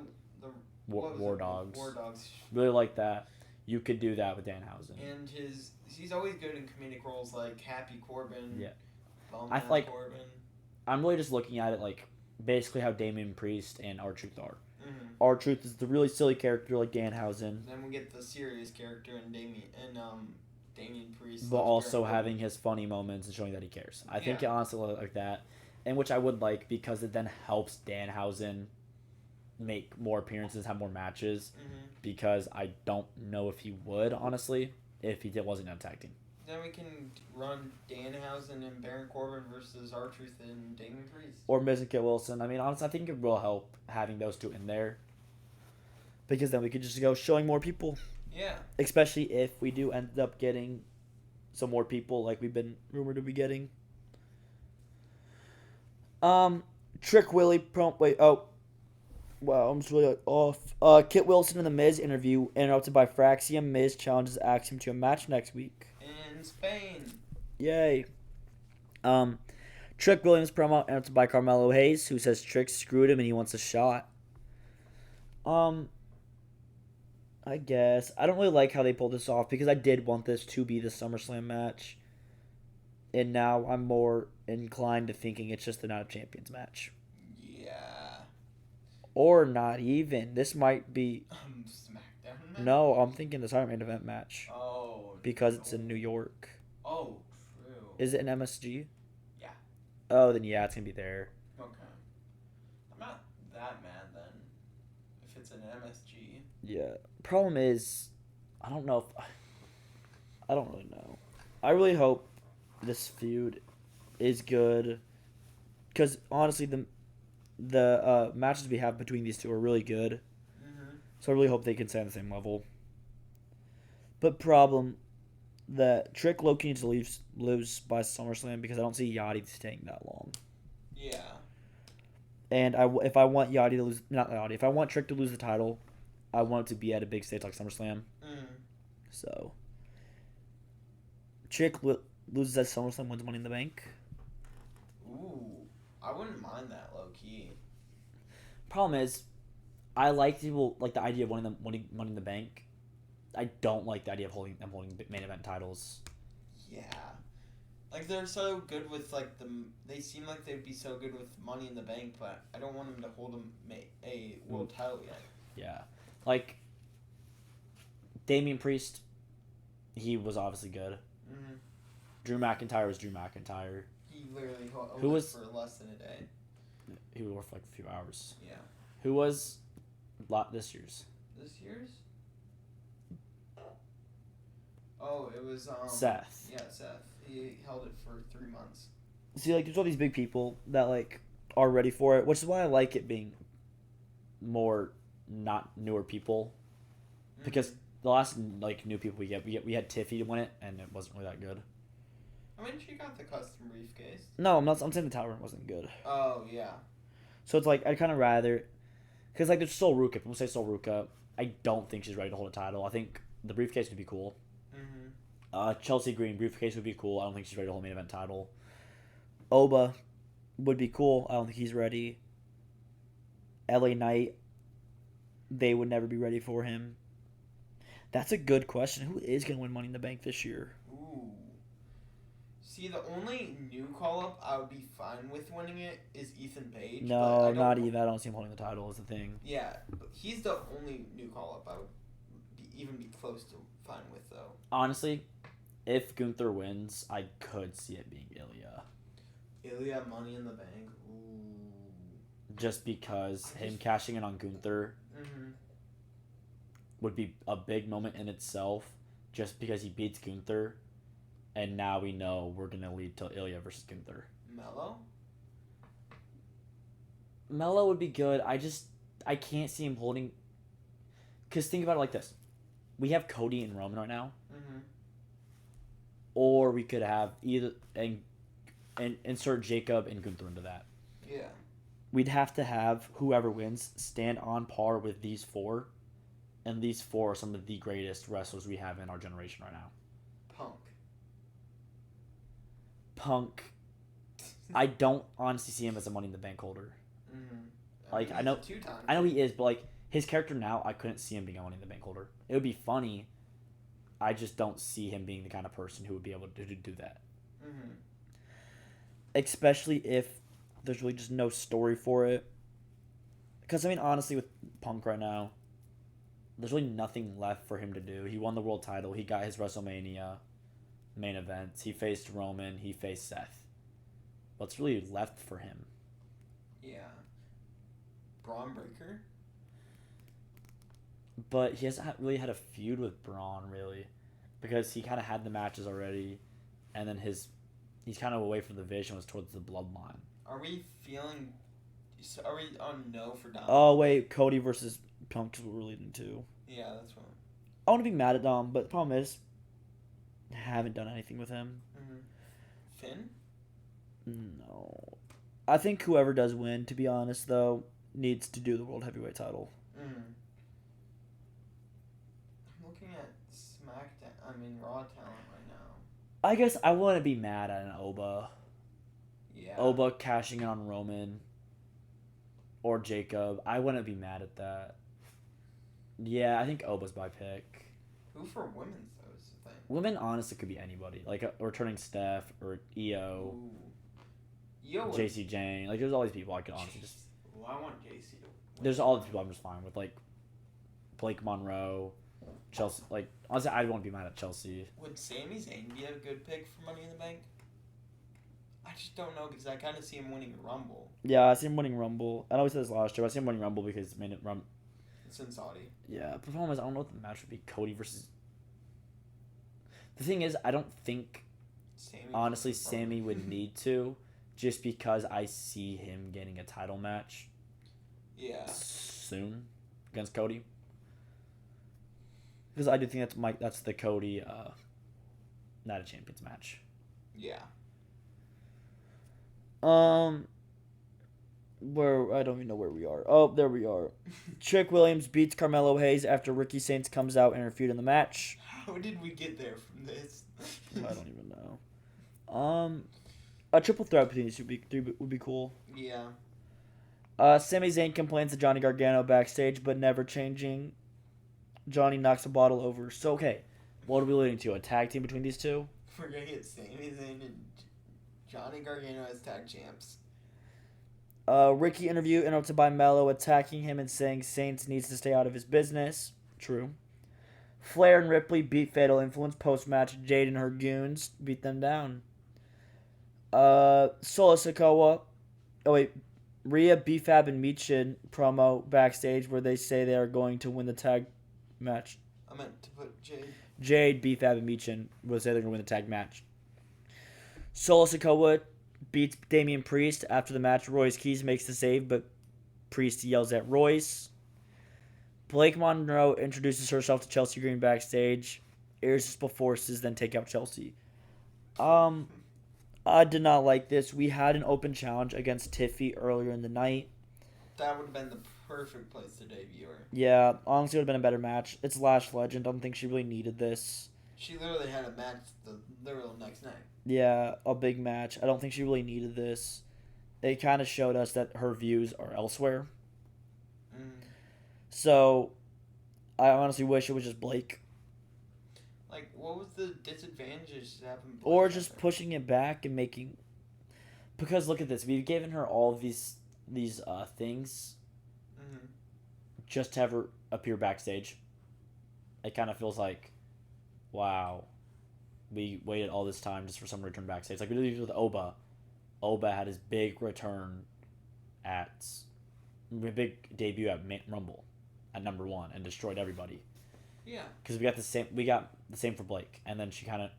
A: War Dogs.
B: War Dogs.
A: Really like that. You could do that with Danhausen.
B: And he's always good in comedic roles like Happy Corbin.
A: Yeah.
B: Bum
A: I
B: Out
A: like-
B: Corbin.
A: I'm really just looking at it like basically how Damian Priest and R-Truth are.
B: Mm-hmm.
A: R-Truth is the really silly character like Danhausen,
B: Then we get the serious character in Damian Priest.
A: but
B: slash
A: also
B: Baron
A: having his funny moments and showing that he cares. I think it
B: Yeah.
A: honestly like that, and which I would like because it then helps Danhausen make more appearances, have more matches,
B: Corbin. Mm-hmm.
A: because I don't know if he would, honestly, if he wasn't on tag team.
B: Then we can run Danhausen and Baron Corbin versus R-Truth and Damian Priest.
A: Or Miz and Kit Wilson. I mean, honestly, I think it will help having those two in there, because then we could just go showing more people,
B: Yeah.
A: especially if we do end up getting some more people like we've been rumored to be getting. Trick Willie wow, I'm just really off. Kit Wilson in the Miz interview interrupted by Fraxium. Miz challenges Axiom to a match next week.
B: In Spain.
A: Yay. Trick Williams promo interrupted by Carmelo Hayes, who says Trick screwed him and he wants a shot. I guess. I don't really like how they pulled this off, because I did want this to be the SummerSlam match. And now I'm more inclined to thinking it's just the Night of Champions match.
B: Yeah.
A: Or not even. This might be...
B: SmackDown match?
A: No, I'm thinking the Main Event match.
B: Oh.
A: Because it's in New York.
B: Oh, true.
A: Is it an MSG?
B: Yeah.
A: Oh, then yeah, it's going to be there.
B: Okay. I'm not that mad then. If it's an MSG.
A: Yeah. Problem is, I don't know if... I don't really know. I really hope this feud is good, because honestly the matches we have between these two are really good.
B: Mm-hmm.
A: So I really hope they can stay on the same level. But problem, that Trick Loki needs to lose by SummerSlam, because I don't see Yachty staying that long.
B: Yeah.
A: And if I want Yachty to lose, not Yachty, if I want Trick to lose the title, I want it to be at a big stage like SummerSlam.
B: Mm.
A: So Trick loses at SummerSlam, wins Money in the Bank.
B: Ooh. I wouldn't mind that low key.
A: Problem is, I like the idea of winning Money in the Bank. I don't like the idea of holding main event titles.
B: Yeah. Like, they're so good with, like, they seem like they'd be so good with Money in the Bank, but I don't want them to hold a world title yet.
A: Yeah. Like, Damian Priest, he was obviously good.
B: Mm-hmm.
A: Drew McIntyre was Drew McIntyre.
B: He literally held
A: Who
B: it
A: was-
B: for less than a day.
A: He was for like a few hours.
B: Yeah.
A: Who was this year's?
B: This year's? Oh, it was,
A: Seth.
B: Yeah, Seth. He held it for 3 months.
A: See, like, there's all these big people that, like, are ready for it, which is why I like it being more not newer people. Because the last, like, new people we had Tiffy to win it, and it wasn't really that good.
B: I mean, she got the custom briefcase.
A: No, I'm saying the title run wasn't good.
B: Oh, yeah.
A: So it's like, I'd kind of rather... Because, like, there's Sol Ruka. People say Sol Ruka. I don't think she's ready to hold a title. I think the briefcase would be cool.
B: Mm-hmm.
A: Chelsea Green, briefcase would be cool. I don't think she's ready to hold main event title. Oba would be cool. I don't think he's ready. LA Knight, they would never be ready for him. That's a good question. Who is going to win Money in the Bank this year?
B: Ooh. See, the only new call-up I would be fine with winning it is Ethan Page. but I
A: No,
B: don't-
A: not even. I don't see him holding the title is the thing.
B: Yeah, but he's the only new call-up I would even be close to fine with, though.
A: Honestly, if Gunther wins, I could see it being Ilya.
B: Ilya Money in the Bank. Ooh.
A: Just because him cashing in on Gunther
B: Mm-hmm.
A: would be a big moment in itself, just because he beats Gunther, and now we know we're going to lead to Ilya versus Gunther.
B: Mello?
A: Mello would be good. I can't see him holding... Because think about it like this. We have Cody and Roman right now,
B: Mm-hmm.
A: or we could have either... and insert Jacob and Gunther into that.
B: Yeah.
A: we'd have to have whoever wins stand on par with these four, and these four are some of the greatest wrestlers we have in our generation right now.
B: Punk.
A: Punk, I don't honestly see him as a Money in the Bank holder.
B: Mm-hmm.
A: Like,
B: I know, he's a two-time.
A: I know he is, but like his character now, I couldn't see him being a Money in the Bank holder. It would be funny. I just don't see him being the kind of person who would be able to do that.
B: Mm-hmm.
A: Especially if there's really just no story for it. Because, I mean, honestly, with Punk right now, there's really nothing left for him to do. He won the world title. He got his WrestleMania main events. He faced Roman. He faced Seth. What's really left for him?
B: Yeah. Braun Breaker?
A: But he hasn't really had a feud with Braun, really. Because he kind of had the matches already. And then he's kind of away from the vision, was towards the bloodline.
B: Are we feeling... Are we on no for Dom?
A: Oh, wait. Cody versus Punk is what we're leading to.
B: Yeah, that's one.
A: I want to be mad at Dom, but the problem is, I haven't done anything with him.
B: Mm-hmm. Finn?
A: No. I think whoever does win, to be honest, though, needs to do the World Heavyweight title.
B: Mm. I'm looking at Raw talent right now.
A: I guess I wouldn't be mad at an Oba.
B: Yeah.
A: Oba cashing in on Roman. Or Jacob. I wouldn't be mad at that. Yeah, I think Oba's my pick.
B: Who for women's, though, is the thing?
A: Women, honestly, could be anybody. Like, returning Steph or EO.
B: Ooh. Yo,
A: JC Jane. Like, there's all these people I could honestly just...
B: Well, I want JC to win.
A: There's all these people I'm just fine with. Like, Blake Monroe, Chelsea. Like, honestly, I won't be mad at Chelsea.
B: Would Sami Zayn be a good pick for Money in the Bank? I just don't know because I kind of see him winning a Rumble.
A: Yeah, I see him winning Rumble. I know we said this last year, but I see him winning Rumble because it made it run.
B: It's in Saudi.
A: Yeah, but the problem is I don't know what the match would be. Cody versus. The thing is, I don't think. Sami would need to, just because I see him getting a title match.
B: Yeah.
A: Soon, against Cody. Because I do think that's the Cody, Night of Champions match.
B: Yeah.
A: Where I don't even know where we are. Oh, there we are. Trick Williams beats Carmelo Hayes after Ricky Saints comes out and feud in the match.
B: How did we get there from this?
A: I don't even know. A triple threat between these two would be cool.
B: Yeah.
A: Sami Zayn complains to Johnny Gargano backstage, but never changing. Johnny knocks a bottle over. So okay, what are we leading to? A tag team between these two?
B: We're gonna get Sami Zayn and Johnny Gargano as tag champs.
A: Ricky interview interrupted by Mello attacking him and saying Saints needs to stay out of his business. True. Flair and Ripley beat Fatal Influence post-match. Jade and her goons beat them down. Solo Sikoa. Oh wait, Rhea, B-Fab, and Michin promo backstage where they say they are going to win the tag match.
B: I meant to put Jade.
A: Jade, B-Fab, and Michin will say they're going to win the tag match. Solo Sikoa beats Damian Priest. After the match, Royce Keys makes the save, but Priest yells at Royce. Blake Monroe introduces herself to Chelsea Green backstage. Irresistible Forces then take out Chelsea. I did not like this. We had an open challenge against Tiffy earlier in the night.
B: That would have been the perfect place to debut her.
A: Yeah, honestly, it would have been a better match. It's Lash Legend. I don't think she really needed this.
B: She literally had a match the literal next night.
A: Yeah, a big match. I don't think she really needed this. It kind of showed us that her views are elsewhere. So, I honestly wish it was just Blake.
B: Like, what was the disadvantage to having Blake?
A: Or just pushing it back and making... Because look at this. We've given her all of these things just to have her appear backstage. It kind of feels like, wow, we waited all this time just for someone to return backstage. Like we did with Oba. Oba had his big return big debut at Rumble at number 1 and destroyed everybody.
B: Yeah.
A: Because we got the same for Blake, and then she kind of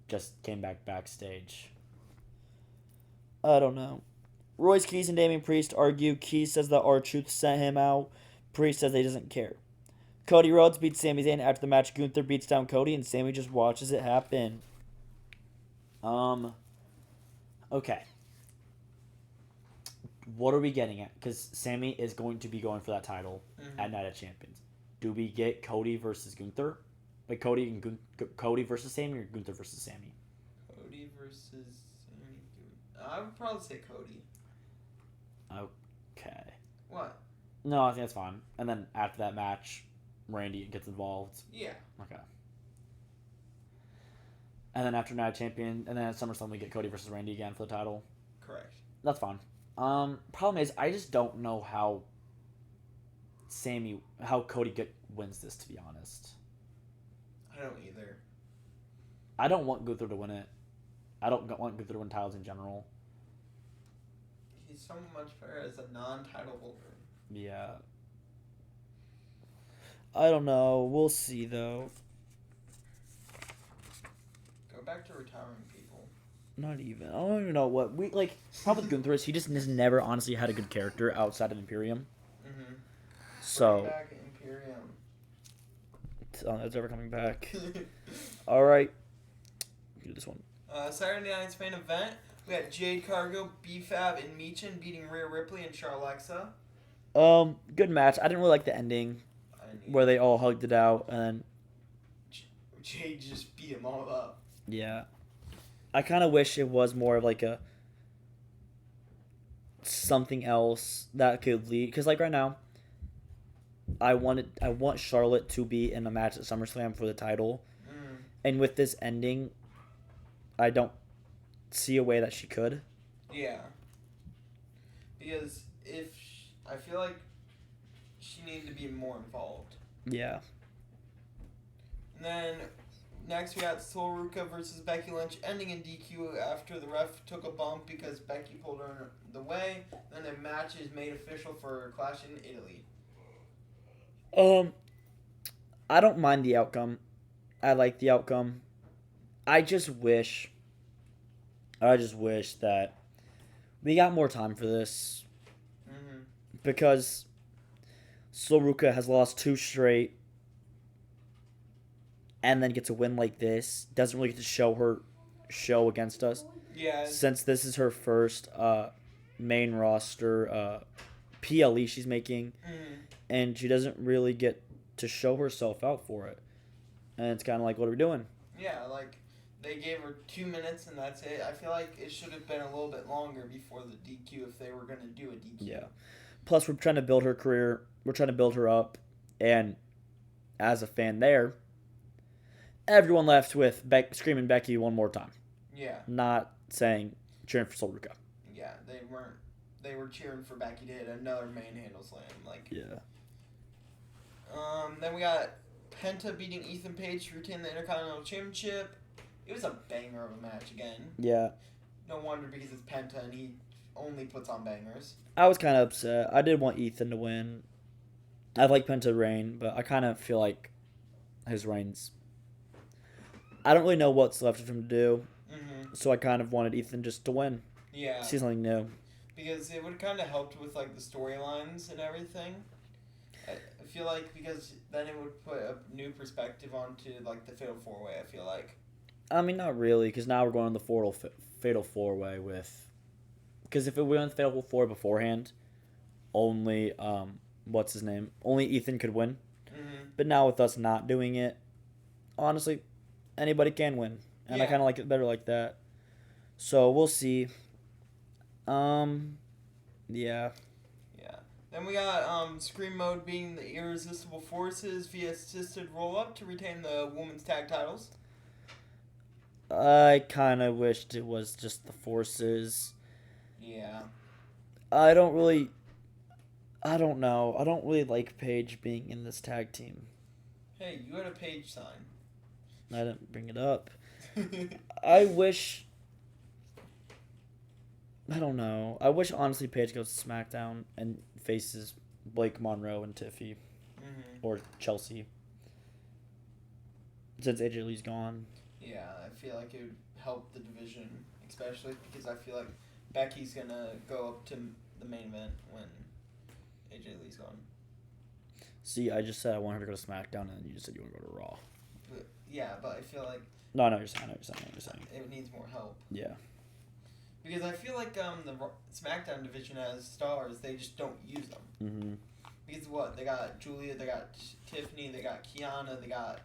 A: just came backstage. I don't know. Royce Keys and Damian Priest argue. Keys says that R-Truth sent him out. Priest says he doesn't care. Cody Rhodes beats Sami Zayn after the match. Gunther beats down Cody, and Sami just watches it happen. Okay. what are we getting at? Because Sami is going to be going for that title
B: Mm-hmm.
A: at Night of Champions. Do we get Cody versus Gunther? Like Cody versus Sami or Gunther versus Sami?
B: Cody versus Sami. I would probably say Cody.
A: Okay.
B: What?
A: No, I think that's fine. And then after that match, Randy gets involved.
B: Yeah.
A: Okay. And then after Night of Champion, and then at SummerSlam we get Cody versus Randy again for the title.
B: Correct.
A: That's fine. Problem is I just don't know how Cody wins this. To be honest,
B: I don't either.
A: I don't want Gunther to win it. I don't want Gunther to win titles in general.
B: He's so much better as a non-title holder.
A: Yeah. I don't know. We'll see though.
B: Go back to retiring people.
A: Not even. I don't even know what we like. Problem with Gunther is he just has never honestly had a good character outside of Imperium.
B: Mm-hmm.
A: So.
B: Bring back Imperium.
A: It's ever coming back. All right. Do this one.
B: Saturday night's main event. We got Jade Cargill, B-Fab, and Meechin beating Rhea Ripley and Charlexa.
A: Good match. I didn't really like the ending where they all hugged it out and then
B: Jade just beat them all up.
A: yeah. I kind of wish it was more of like a something else that could lead because like right now I want Charlotte to be in a match at SummerSlam for the title. And with this ending I don't see a way that she could.
B: Yeah. Because I feel like she needed to be more involved.
A: Yeah.
B: And then next we got Sol Ruka versus Becky Lynch, ending in DQ after the ref took a bump because Becky pulled her the way. Then the match is made official for Clash in Italy.
A: I don't mind the outcome. I like the outcome. I just wish that we got more time for this.
B: Mm-hmm.
A: Because Sol Ruka has lost 2 straight and then gets a win like this. Doesn't really get to show her show against us.
B: Yeah.
A: Since this is her first main roster PLE she's making.
B: Mm-hmm.
A: And she doesn't really get to show herself out for it. And it's kind of like, what are we doing?
B: Yeah, like, they gave her 2 minutes and that's it. I feel like it should have been a little bit longer before the DQ if they were going to do a DQ.
A: Yeah. Plus, we're trying to build her career. We're trying to build her up. And as a fan there, everyone left with screaming Becky one more time.
B: Yeah.
A: Not saying cheering for Sol Ruka.
B: Yeah, they weren't. They were cheering for Becky to hit another manhandle slam. Like.
A: Yeah.
B: Then we got Penta beating Ethan Page to retain the Intercontinental Championship. It was a banger of a match again.
A: Yeah.
B: No wonder because it's Penta and he only puts on bangers.
A: I was kind of upset. I did want Ethan to win. I'd like Penta to reign, but I kind of feel like his reign's... I don't really know what's left of him to do, so I kind of wanted Ethan just to win.
B: Yeah.
A: See something new.
B: Because it would kind of helped with like the storylines and everything. I feel like because then it would put a new perspective onto like the Fatal 4-Way, I feel like.
A: I mean, not really, because now we're going on the Fatal 4-Way with... Because if we went on the Fatal 4 beforehand, only, what's his name? Only Ethan could win.
B: Mm-hmm.
A: But now with us not doing it, honestly, anybody can win. And I kind of like it better like that. So, we'll see. Yeah.
B: Then we got Scream Mode being the Irresistible Forces via assisted roll-up to retain the women's tag titles.
A: I kind of wished it was just the Forces.
B: Yeah.
A: I don't know. I don't really like Paige being in this tag team.
B: Hey, you had a Page sign.
A: I didn't bring it up. I wish... I don't know. I wish, honestly, Paige goes to SmackDown and faces Blake Monroe and Tiffy.
B: Mm-hmm.
A: Or Chelsea. Since AJ Lee's gone.
B: Yeah, I feel like it would help the division, especially because I feel like Becky's going to go up to the main event when AJ Lee's gone.
A: See, I just said I want her to go to SmackDown, and you just said you want to go to Raw.
B: But I feel like...
A: No, I know what you're saying.
B: It needs more help.
A: Yeah.
B: Because I feel like the SmackDown division has stars, they just don't use them.
A: Mm-hmm.
B: Because what they got Julia, they got Tiffany, they got Kiana, they got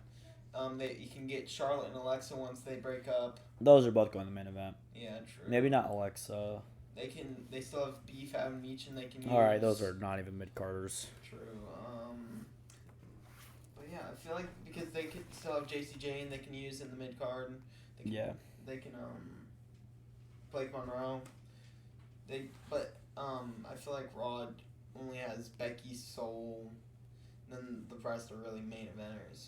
B: you can get Charlotte and Alexa once they break up.
A: Those are both going to the main event.
B: Yeah, true.
A: Maybe not Alexa.
B: They still have Beef, Adam Meach, and they can use.
A: All right, those are not even mid-carders.
B: True. But yeah, I feel like because they could still have JC Jane, they can use in the mid card.
A: Yeah.
B: They can Blake Monroe. I feel like Rod only has Becky, Soul, then the rest are really main eventers.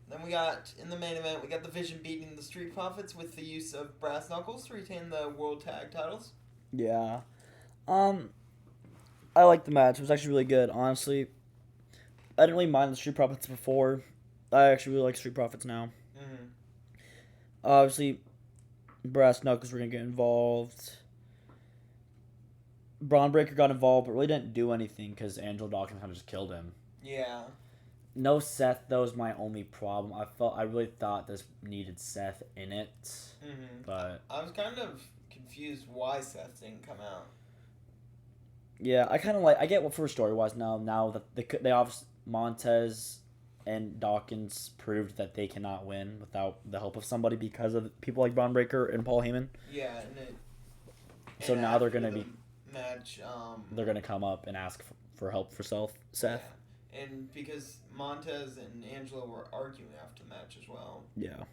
B: Then we got in the main event, we got the Vision beating the Street Profits with the use of brass knuckles to retain the World Tag Titles.
A: Yeah. I liked the match. It was actually really good, honestly. I didn't really mind the Street Profits before. I actually really like Street Profits now.
B: Mm-hmm.
A: Obviously, brass knuckles were gonna get involved. Braun Breaker got involved, but really didn't do anything because Angelo Dawkins kind of just killed him.
B: Yeah.
A: No Seth, though, was my only problem. I really thought this needed Seth in it, but
B: I was kind of confused why Seth didn't come out.
A: yeah, I get what for story wise now that they obviously Montez and Dawkins proved that they cannot win without the help of somebody because of people like Braun Breaker and Paul Heyman.
B: Yeah,
A: So now they're gonna be
B: match.
A: They're gonna come up and ask for help for Seth.
B: Yeah. And because Montez and Angelo were arguing after the match as well.
A: Yeah.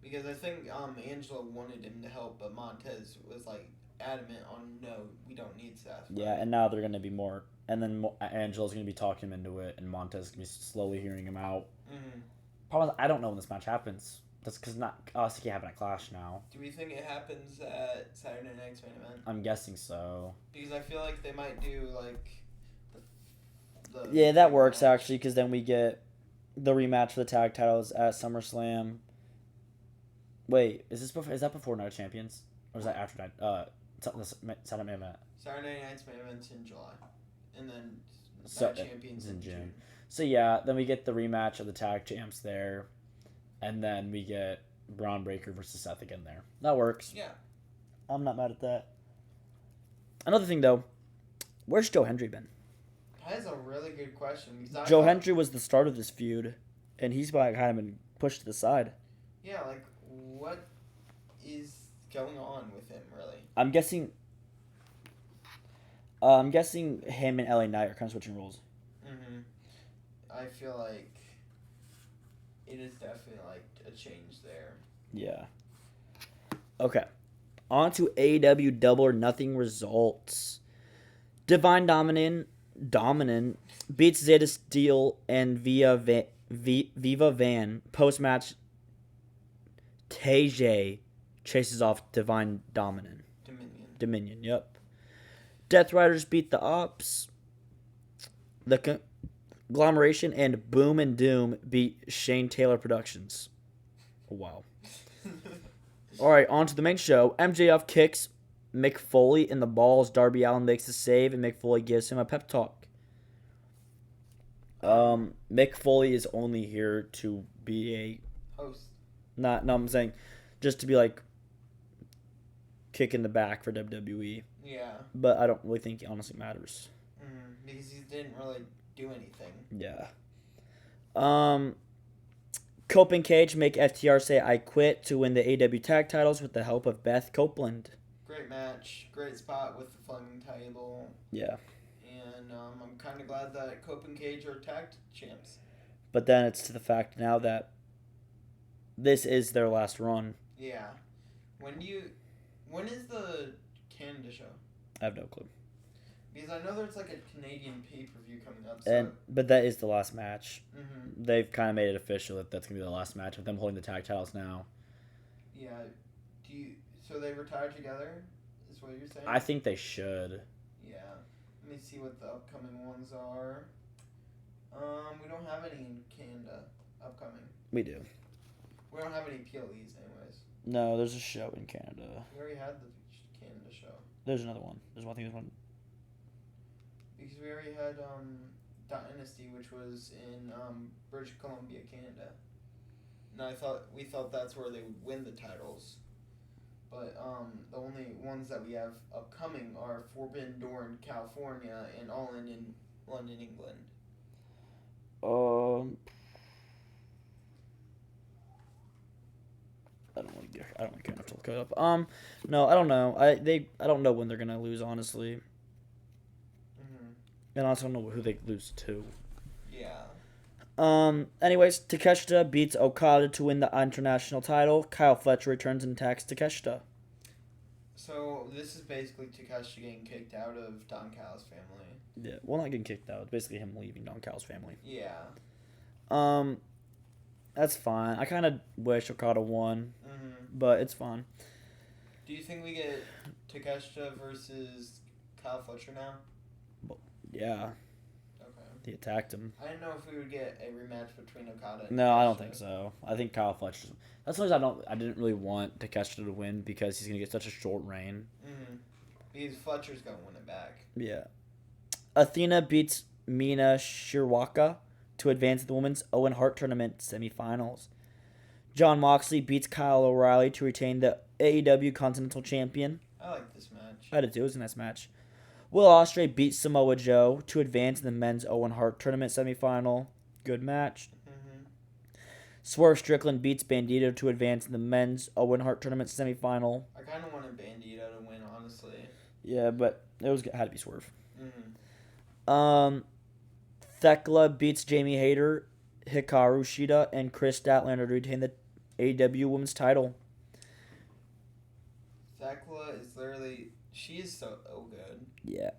B: Because I think Angelo wanted him to help, but Montez was like adamant on no, we don't need Seth.
A: Yeah, and now they're gonna be more, and then Angelo's gonna be talking him into it, and Montez is gonna be slowly hearing him out.
B: Mm-hmm.
A: Problem is, I don't know when this match happens. That's because not us. It can't happen at Clash now.
B: Do we think it happens at Saturday Night's main event?
A: I'm guessing so.
B: Because I feel like they might do like.
A: Yeah, that works actually, because then we get the rematch for the tag titles at SummerSlam. Wait, is that before Night of Champions, or is that after Night? Saturday main event.
B: Saturday Night's main event's in July, and then
A: So,
B: Night Champions in June.
A: So yeah, then we get the rematch of the tag champs there, and then we get Braun Breaker versus Seth again there. That works.
B: Yeah.
A: I'm not mad at that. Another thing though, where's Joe Hendry been?
B: That is a really good question.
A: Joe Hendry was the start of this feud, and he's kind of been pushed to the side.
B: Yeah, like what is going on with him, really?
A: I'm guessing him and LA Knight are kind of switching roles.
B: Mm-hmm. I feel like it is definitely like a change there.
A: Yeah. Okay. On to AEW Double or Nothing results. Divine Dominant beats Zeta Steel and Viva Van. Post-match, Tej chases off Divine Dominion, yep. Death Riders beat the Ops. The Conglomeration and Boom and Doom beat Shane Taylor Productions. Oh, wow. All right, on to the main show. MJF kicks Mick Foley in the balls. Darby Allin makes a save, and Mick Foley gives him a pep talk. Mick Foley is only here to be a
B: host.
A: No, I'm saying just to be like kick in the back for WWE.
B: Yeah.
A: But I don't really think it honestly matters.
B: Because he didn't really do anything.
A: Yeah. Cope and Cage make FTR say I quit to win the AEW tag titles with the help of Beth Copeland.
B: Great match. Great spot with the Fleming table.
A: Yeah.
B: And I'm kind of glad that Cope and Cage are tag champs.
A: But then it's to the fact now that this is their last run.
B: Yeah. When is the Canada show?
A: I have no clue.
B: Because I know there's like a Canadian pay-per-view coming up. So.
A: But that is the last match.
B: Mm-hmm.
A: They've kind of made it official that that's going to be the last match with them holding the tag titles now.
B: Yeah. So they retire together? Is what you're saying?
A: I think they should.
B: Yeah. Let me see what the upcoming ones are. We don't have any in Canada upcoming.
A: We do.
B: We don't have any PLEs anyways.
A: No, there's a show in Canada.
B: We already had the Canada show.
A: There's another one. There's one.
B: Because we already had Dynasty, which was in British Columbia, Canada. And we thought that's where they would win the titles. But the only ones that we have upcoming are Forbidden Door in California and All in London, England.
A: Um, I don't really care enough to look it up. No, I don't know. I don't know when they're gonna lose, honestly,
B: Hmm.
A: and I also don't know who they lose to.
B: Yeah.
A: Anyways, Takeshita beats Okada to win the international title. Kyle Fletcher returns and attacks Takeshita.
B: So this is basically Takashi getting kicked out of Don Callis' family.
A: Yeah, well, not getting kicked out. It's basically him leaving Don Cal's family.
B: Yeah.
A: Um, that's fine. I kind of wish Okada won, but it's fine.
B: Do you think we get Takeshita versus Kyle Fletcher now?
A: Yeah,
B: Okay.
A: he attacked him.
B: I didn't know if we would get a rematch between Okada and
A: No, I don't
B: Takeshita.
A: think so. I think Kyle Fletcher. That's why I didn't really want Takeshita to win because he's gonna get such a short reign.
B: Because Fletcher's gonna win it back.
A: Yeah. Athena beats Mina Shirwaka to advance the Women's Owen Hart Tournament semifinals. John Moxley beats Kyle O'Reilly to retain the AEW Continental Champion.
B: I like this match.
A: I did too. It was a nice match. Will Ospreay beats Samoa Joe to advance in the Men's Owen Hart Tournament semifinal. Good match. Swerve Strickland beats Bandito to advance in the Men's Owen Hart Tournament semifinal.
B: I kind of wanted Bandito to win, honestly.
A: Yeah, but had to be Swerve.
B: Mm-hmm.
A: Thekla beats Jamie Hayter, Hikaru Shida, and Chris Statlander to retain the AEW Women's title.
B: Thekla is literally... She is so good.
A: Yeah.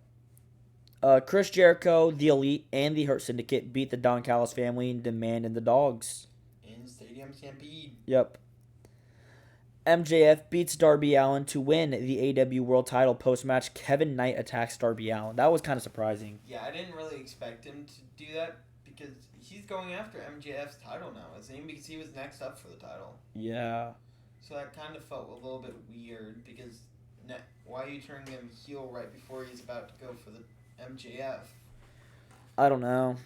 A: Chris Jericho, The Elite, and the Hurt Syndicate beat the Don Callis family and Demand and the Dogs.
B: In Stadium Stampede.
A: Yep. MJF beats Darby Allin to win the AEW World Title post-match. Kevin Knight attacks Darby Allin. That was kind of surprising.
B: Yeah, I didn't really expect him to do that because he's going after MJF's title now, isn't he? Because he was next up for the title.
A: Yeah.
B: So that kind of felt a little bit weird because why are you turning him heel right before he's about to go for the MJF?
A: I don't know.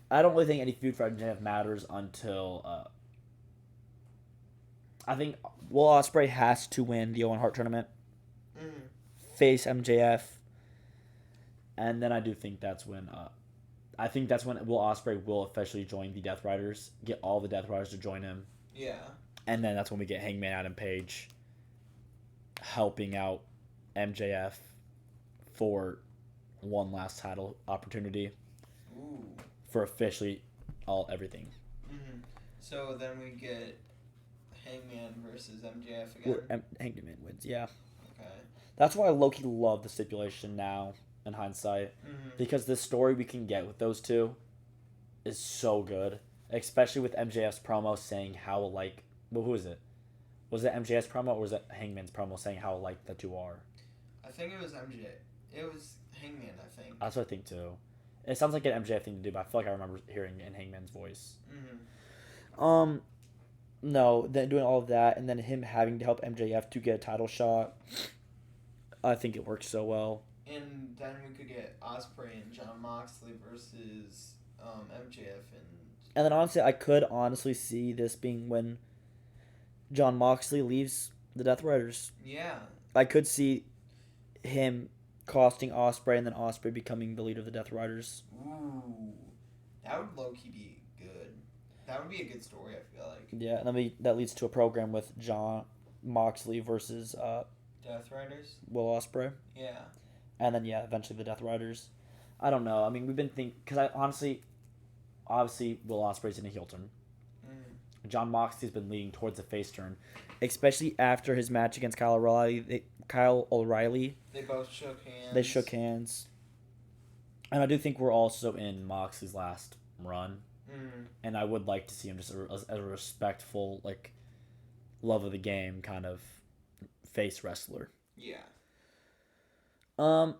A: I don't really think any feud for MJF matters until I think Will Ospreay has to win the Owen Hart tournament, face MJF, and then I do think that's when Will Ospreay will officially join the Death Riders, get all the Death Riders to join him.
B: Yeah.
A: And then that's when we get Hangman Adam Page helping out MJF for one last title opportunity.
B: Ooh.
A: For officially everything.
B: So then we get Hangman versus MJF again.
A: Hangman wins, yeah.
B: Okay.
A: That's why I low-key love the stipulation now, in hindsight. Because the story we can get with those two is so good. Especially with MJF's promo saying how who is it? Was it MJF's promo or was it Hangman's promo saying how alike the two are?
B: I think it was MJ. It was Hangman, I think.
A: That's what I think too. It sounds like an MJF thing to do, but I feel like I remember hearing it in Hangman's voice. No, then doing all of that and then him having to help MJF to get a title shot. I think it works so well.
B: And then we could get Ospreay and John Moxley versus MJF
A: and then honestly, I could honestly see this being when John Moxley leaves the Death Riders.
B: Yeah.
A: I could see him costing Ospreay and then Ospreay becoming the leader of the Death Riders.
B: Ooh. That would low-key be good. That would be a good story, I feel like.
A: Yeah, and then that leads to a program with John Moxley versus
B: Death Riders?
A: Will Ospreay.
B: Yeah.
A: And then, eventually the Death Riders. I don't know. I mean, we've been thinking... Because obviously, Will Ospreay's in a heel turn. John Moxley's been leading towards a face turn. Especially after his match against Kyle O'Reilly.
B: They both shook hands.
A: They shook hands. And I do think we're also in Moxley's last run. And I would like to see him just as a respectful, love of the game kind of face wrestler.
B: Yeah.
A: On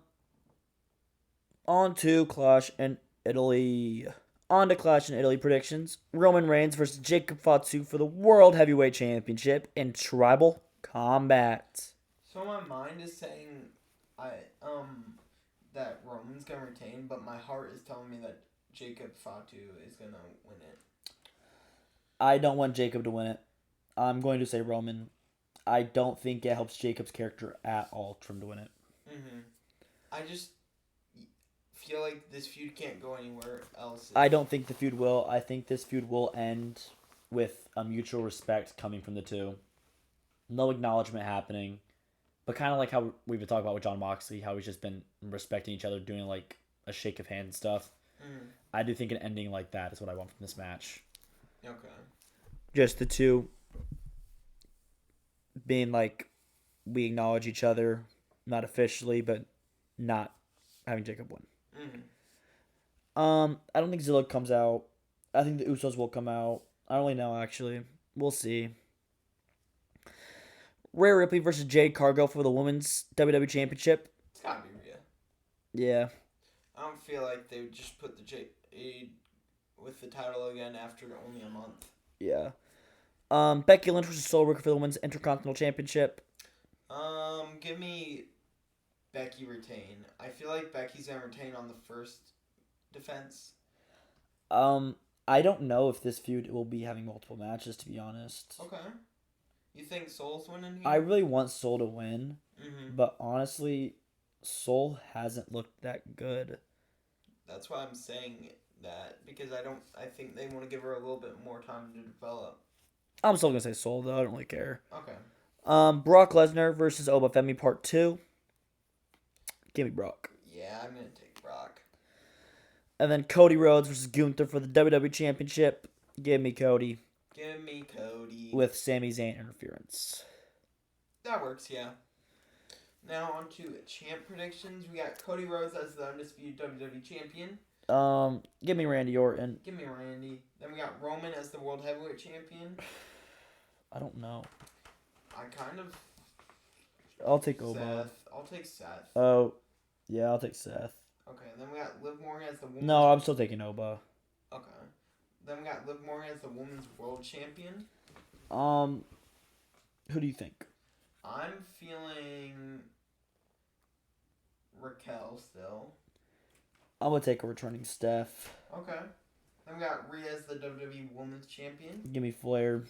A: to Clash in Italy. On to Clash in Italy predictions. Roman Reigns versus Jacob Fatu for the World Heavyweight Championship in Tribal Combat.
B: So my mind is saying that Roman's gonna retain, but my heart is telling me that Jacob Fatu is gonna win it.
A: I don't want Jacob to win it. I'm going to say Roman. I don't think it helps Jacob's character at all for him to win it.
B: Mm-hmm. I just feel like this feud can't go anywhere else.
A: I don't think the feud will. I think this feud will end with a mutual respect coming from the two. No acknowledgement happening. But kind of like how we've been talking about with John Moxley, how he's just been respecting each other, doing like a shake of hands and stuff.
B: Mm.
A: I do think an ending like that is what I want from this match.
B: Okay.
A: Just the two being like, we acknowledge each other, not officially, but not having Jacob win. I don't think Zilla comes out. I think the Usos will come out. I don't really know, actually. We'll see. Rhea Ripley versus Jade Cargill for the Women's WWE Championship.
B: It's gotta be Rhea.
A: Yeah.
B: I don't feel like they would just put the Jade with the title again after only a month.
A: Yeah. Becky Lynch versus Soul Worker for the Women's Intercontinental Championship.
B: Give me Becky retain. I feel like Becky's gonna retain on the first defense.
A: I don't know if this feud will be having multiple matches, to be honest.
B: Okay. You think Soul's winning here?
A: I really want Soul to win,
B: Mm-hmm.
A: but honestly, Soul hasn't looked that good.
B: That's why I'm saying that, because I think they want to give her a little bit more time to develop.
A: I'm still gonna say Soul though. I don't really care.
B: Okay.
A: Brock Lesnar versus Oba Femi Part 2. Give me Brock.
B: Yeah, I'm gonna take Brock.
A: And then Cody Rhodes versus Gunther for the WWE Championship. Give me Cody.
B: Give me Cody.
A: With Sami Zayn interference.
B: That works, yeah. Now on to champ predictions. We got Cody Rhodes as the undisputed WWE champion.
A: Give me Randy Orton.
B: Give me Randy. Then we got Roman as the World Heavyweight Champion.
A: I don't know.
B: I kind of...
A: I'll take Oba.
B: Seth. I'll take Seth.
A: Oh, yeah, I'll take Seth.
B: Okay, then we got Liv Morgan as the women's...
A: No, I'm still taking Oba.
B: Okay. Then we got Liv Morgan as the Women's World Champion.
A: Who do you think?
B: I'm feeling Raquel still.
A: I'm gonna take a returning Steph.
B: Okay. Then we got Rhea as the WWE Women's Champion.
A: Give me Flair.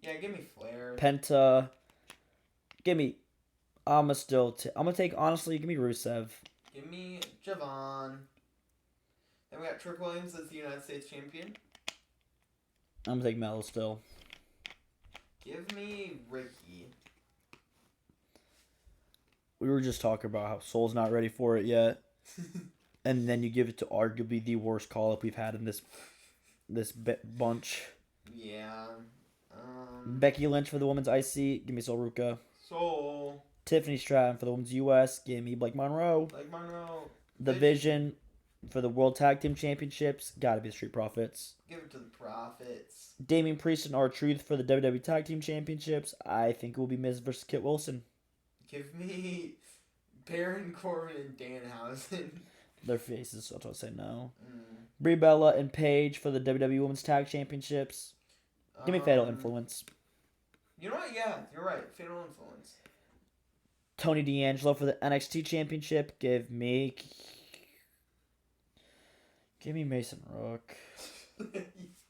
B: Yeah, give me Flair.
A: Penta. Give me. I'm gonna take, honestly, give me Rusev.
B: Give me Javon. Then we got Trick Williams as the United States Champion.
A: I'm gonna take Melo still.
B: Give me Ricky.
A: We were just talking about how Soul's not ready for it yet. And then you give it to arguably the worst call-up we've had in this bunch.
B: Yeah.
A: Becky Lynch for the Women's IC. Give me Sol Ruka.
B: Soul.
A: Tiffany Stratton for the Women's US. Give me Blake Monroe.
B: Like Monroe.
A: The Vision for the World Tag Team Championships. Gotta be the Street Profits.
B: Give it to the Profits.
A: Damian Priest and R-Truth for the WWE Tag Team Championships. I think it will be Miz versus Kit Wilson.
B: Give me Baron Corbin and Danhausen.
A: Their faces, so I'll say no. Brie Bella and Paige for the WWE Women's Tag Championships. Give me Fatal Influence.
B: You know what? Yeah, you're right. Fatal Influence.
A: Tony D'Angelo for the NXT Championship. Give me Mason Rook.
B: You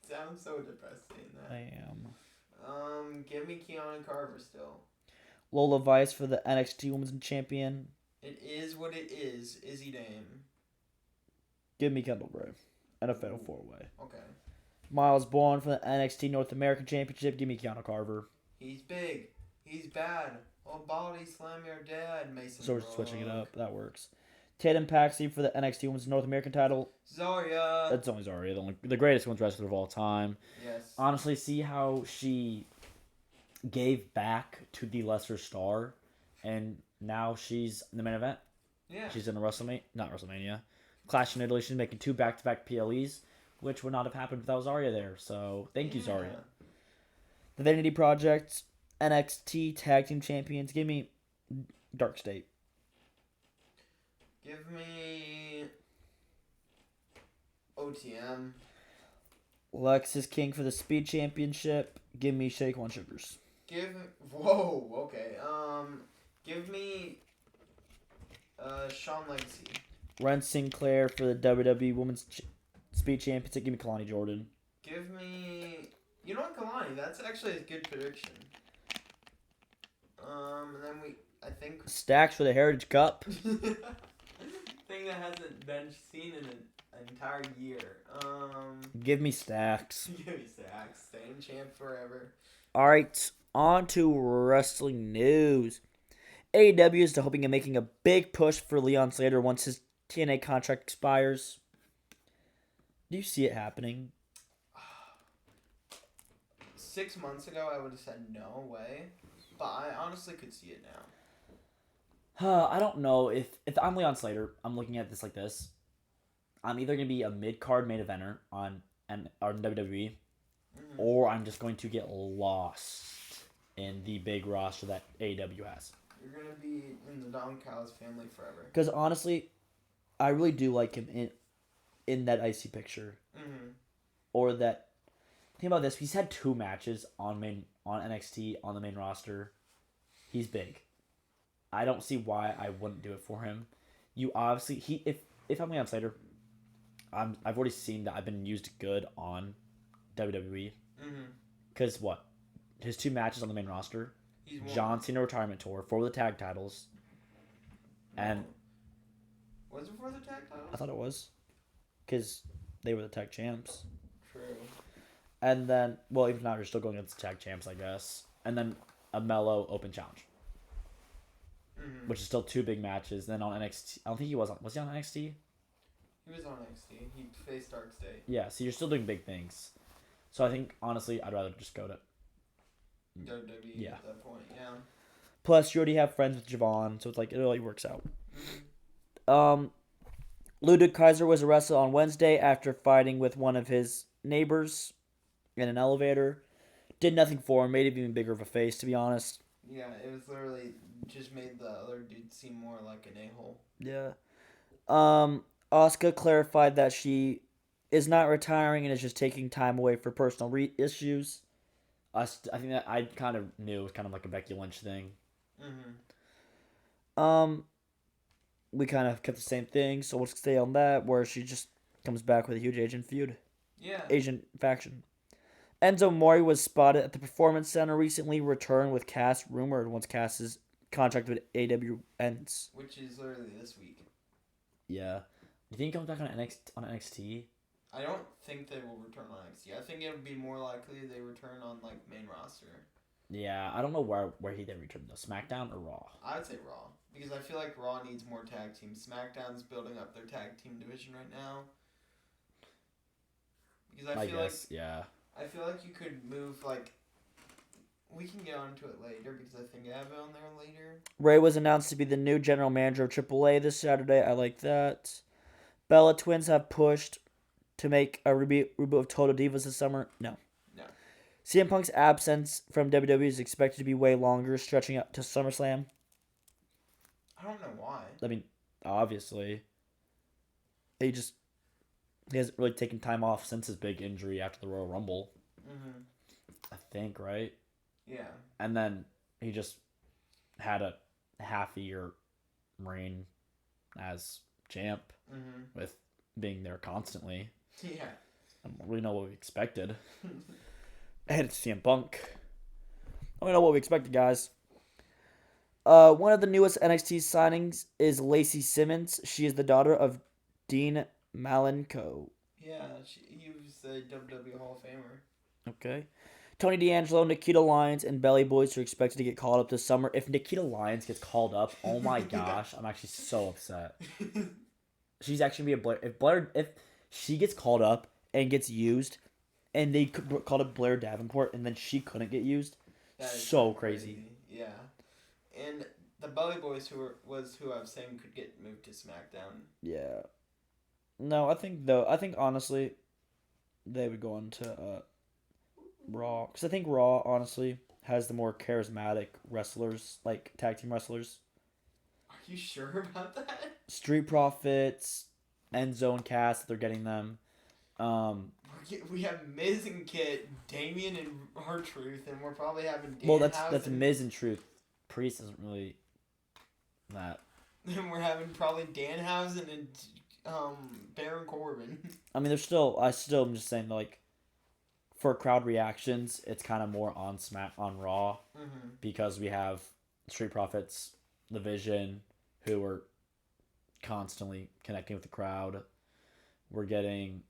B: sound so depressed saying that.
A: I am.
B: Give me Keanu Carver still.
A: Lola Vice for the NXT Women's Champion.
B: It is what it is. Izzy Dame.
A: Give me Kendall Bray. And a Fatal 4-Way.
B: Okay.
A: Miles Bourne for the NXT North American Championship. Give me Keanu Carver.
B: He's big. He's bad. Oh, body slam your dad, Mason.
A: So we're switching it up. That works. Tatum Paxley for the NXT Women's North American title.
B: Zarya.
A: That's only Zarya, the greatest women's wrestler of all time.
B: Yes.
A: Honestly, see how she gave back to the lesser star, and now she's in the main event.
B: Yeah.
A: She's in the WrestleMania. Clash in Italy. She's making 2 back-to-back PLEs, which would not have happened without Zarya there. So thank you, Zarya. The Vanity Project, NXT Tag Team Champions. Give me Dark State.
B: Give me OTM.
A: Lexis King for the Speed Championship. Give me Shake One Sugars.
B: Whoa, okay. Give me Shawn Legacy.
A: Ren Sinclair for the WWE Women's Speed Championship. Give me Kalani Jordan.
B: Give me... You know what, Kalani? That's actually a good prediction. And then I think
A: Stacks for the Heritage Cup.
B: thing that hasn't been seen in an entire year.
A: Give me Stacks.
B: Give me Stacks. Staying champ forever.
A: All right, on to wrestling news. AEW is hoping of making a big push for Leon Slater once his TNA contract expires. Do you see it happening?
B: 6 months ago, I would have said no way, but I honestly could see it now.
A: I don't know if I'm Leon Slater, I'm looking at this like this. I'm either gonna be a mid card main eventer on WWE, or I'm just going to get lost in the big roster that AEW has.
B: You're gonna be in the Don Callis family forever.
A: Because honestly, I really do like him in that IC picture, or that. Think about this: he's had 2 matches on NXT on the main roster. He's big. I don't see why I wouldn't do it for him. You obviously if I'm Leon Slater, I've already seen that I've been used good on WWE. Because what? His 2 matches on the main roster. John Cena retirement tour for the tag titles. And
B: was it for the tag titles?
A: I thought it was. Because they were the tag champs.
B: True.
A: And then, well, even now you're still going against the tag champs, I guess. And then a Mellow Open Challenge. Which is still 2 big matches. Then on NXT, I don't think he was on. Was he on NXT?
B: He was on NXT. He faced Dark State.
A: Yeah, so you're still doing big things. So I think, honestly, I'd rather just go to
B: WWE at that point, yeah.
A: Plus, you already have friends with Javon, so it's like, it really works out. Ludwig Kaiser was arrested on Wednesday after fighting with one of his neighbors in an elevator. Did nothing for him, made him even bigger of a face, to be honest.
B: Yeah, it was literally just made the other dude seem more like an a-hole.
A: Yeah. Asuka clarified that she is not retiring and is just taking time away for personal issues. I think that I kind of knew it was kind of like a Becky Lynch thing. We kind of kept the same thing, so we'll stay on that, where she just comes back with a huge Asian feud.
B: Yeah.
A: Asian faction. Enzo Mori was spotted at the Performance Center recently, returned with Cass rumored once Cass's contract with AW ends.
B: Which is literally this week.
A: Yeah. You think he comes back on NXT?
B: I don't think they will return on NXT. I think it would be more likely they return on like main roster.
A: Yeah, I don't know where they return though. SmackDown or Raw?
B: I'd say Raw. Because I feel like Raw needs more tag teams. SmackDown's building up their tag team division right now. Because I feel like you could move like. We can get onto it later because I think I have it on there later.
A: Ray was announced to be the new general manager of AAA this Saturday. I like that. Bella Twins have pushed to make a reboot of Total Divas this summer. No. CM Punk's absence from WWE is expected to be way longer, stretching up to SummerSlam.
B: I don't know why.
A: I mean, obviously. He hasn't really taken time off since his big injury after the Royal Rumble. I think, right?
B: Yeah.
A: And then he just had a half a year reign as champ with being there constantly.
B: Yeah.
A: I don't really know what we expected. And it's CM Punk. I don't know what we expected, guys. One of the newest NXT signings is Lacey Simmons. She is the daughter of Dean Malenko.
B: Yeah, he was a WWE Hall of Famer.
A: Okay. Tony D'Angelo, Nikita Lyons, and Belly Boys are expected to get called up this summer. If Nikita Lyons gets called up, oh my gosh, I'm actually so upset. She's actually gonna be a Blair. If she gets called up and gets used, and they called up Blair Davenport, and then she couldn't get used, so crazy.
B: Yeah, and the Belly Boys, who I was saying could get moved to SmackDown.
A: Yeah. No, I think honestly, they would go into Raw, because I think Raw honestly has the more charismatic wrestlers, like tag team wrestlers.
B: Are you sure about that?
A: Street Profits, Enzo and Cass, they're getting them.
B: We have Miz and Kit, Damien and R-Truth, and we're probably having Dan.
A: Well, that's Miz and Truth. Priest isn't really that.
B: And we're having probably Danhausen and Baron Corbin.
A: I mean, I still am just saying, like, for crowd reactions, it's kind of more on Raw, because we have Street Profits, The Vision, who are constantly connecting with the crowd. We're getting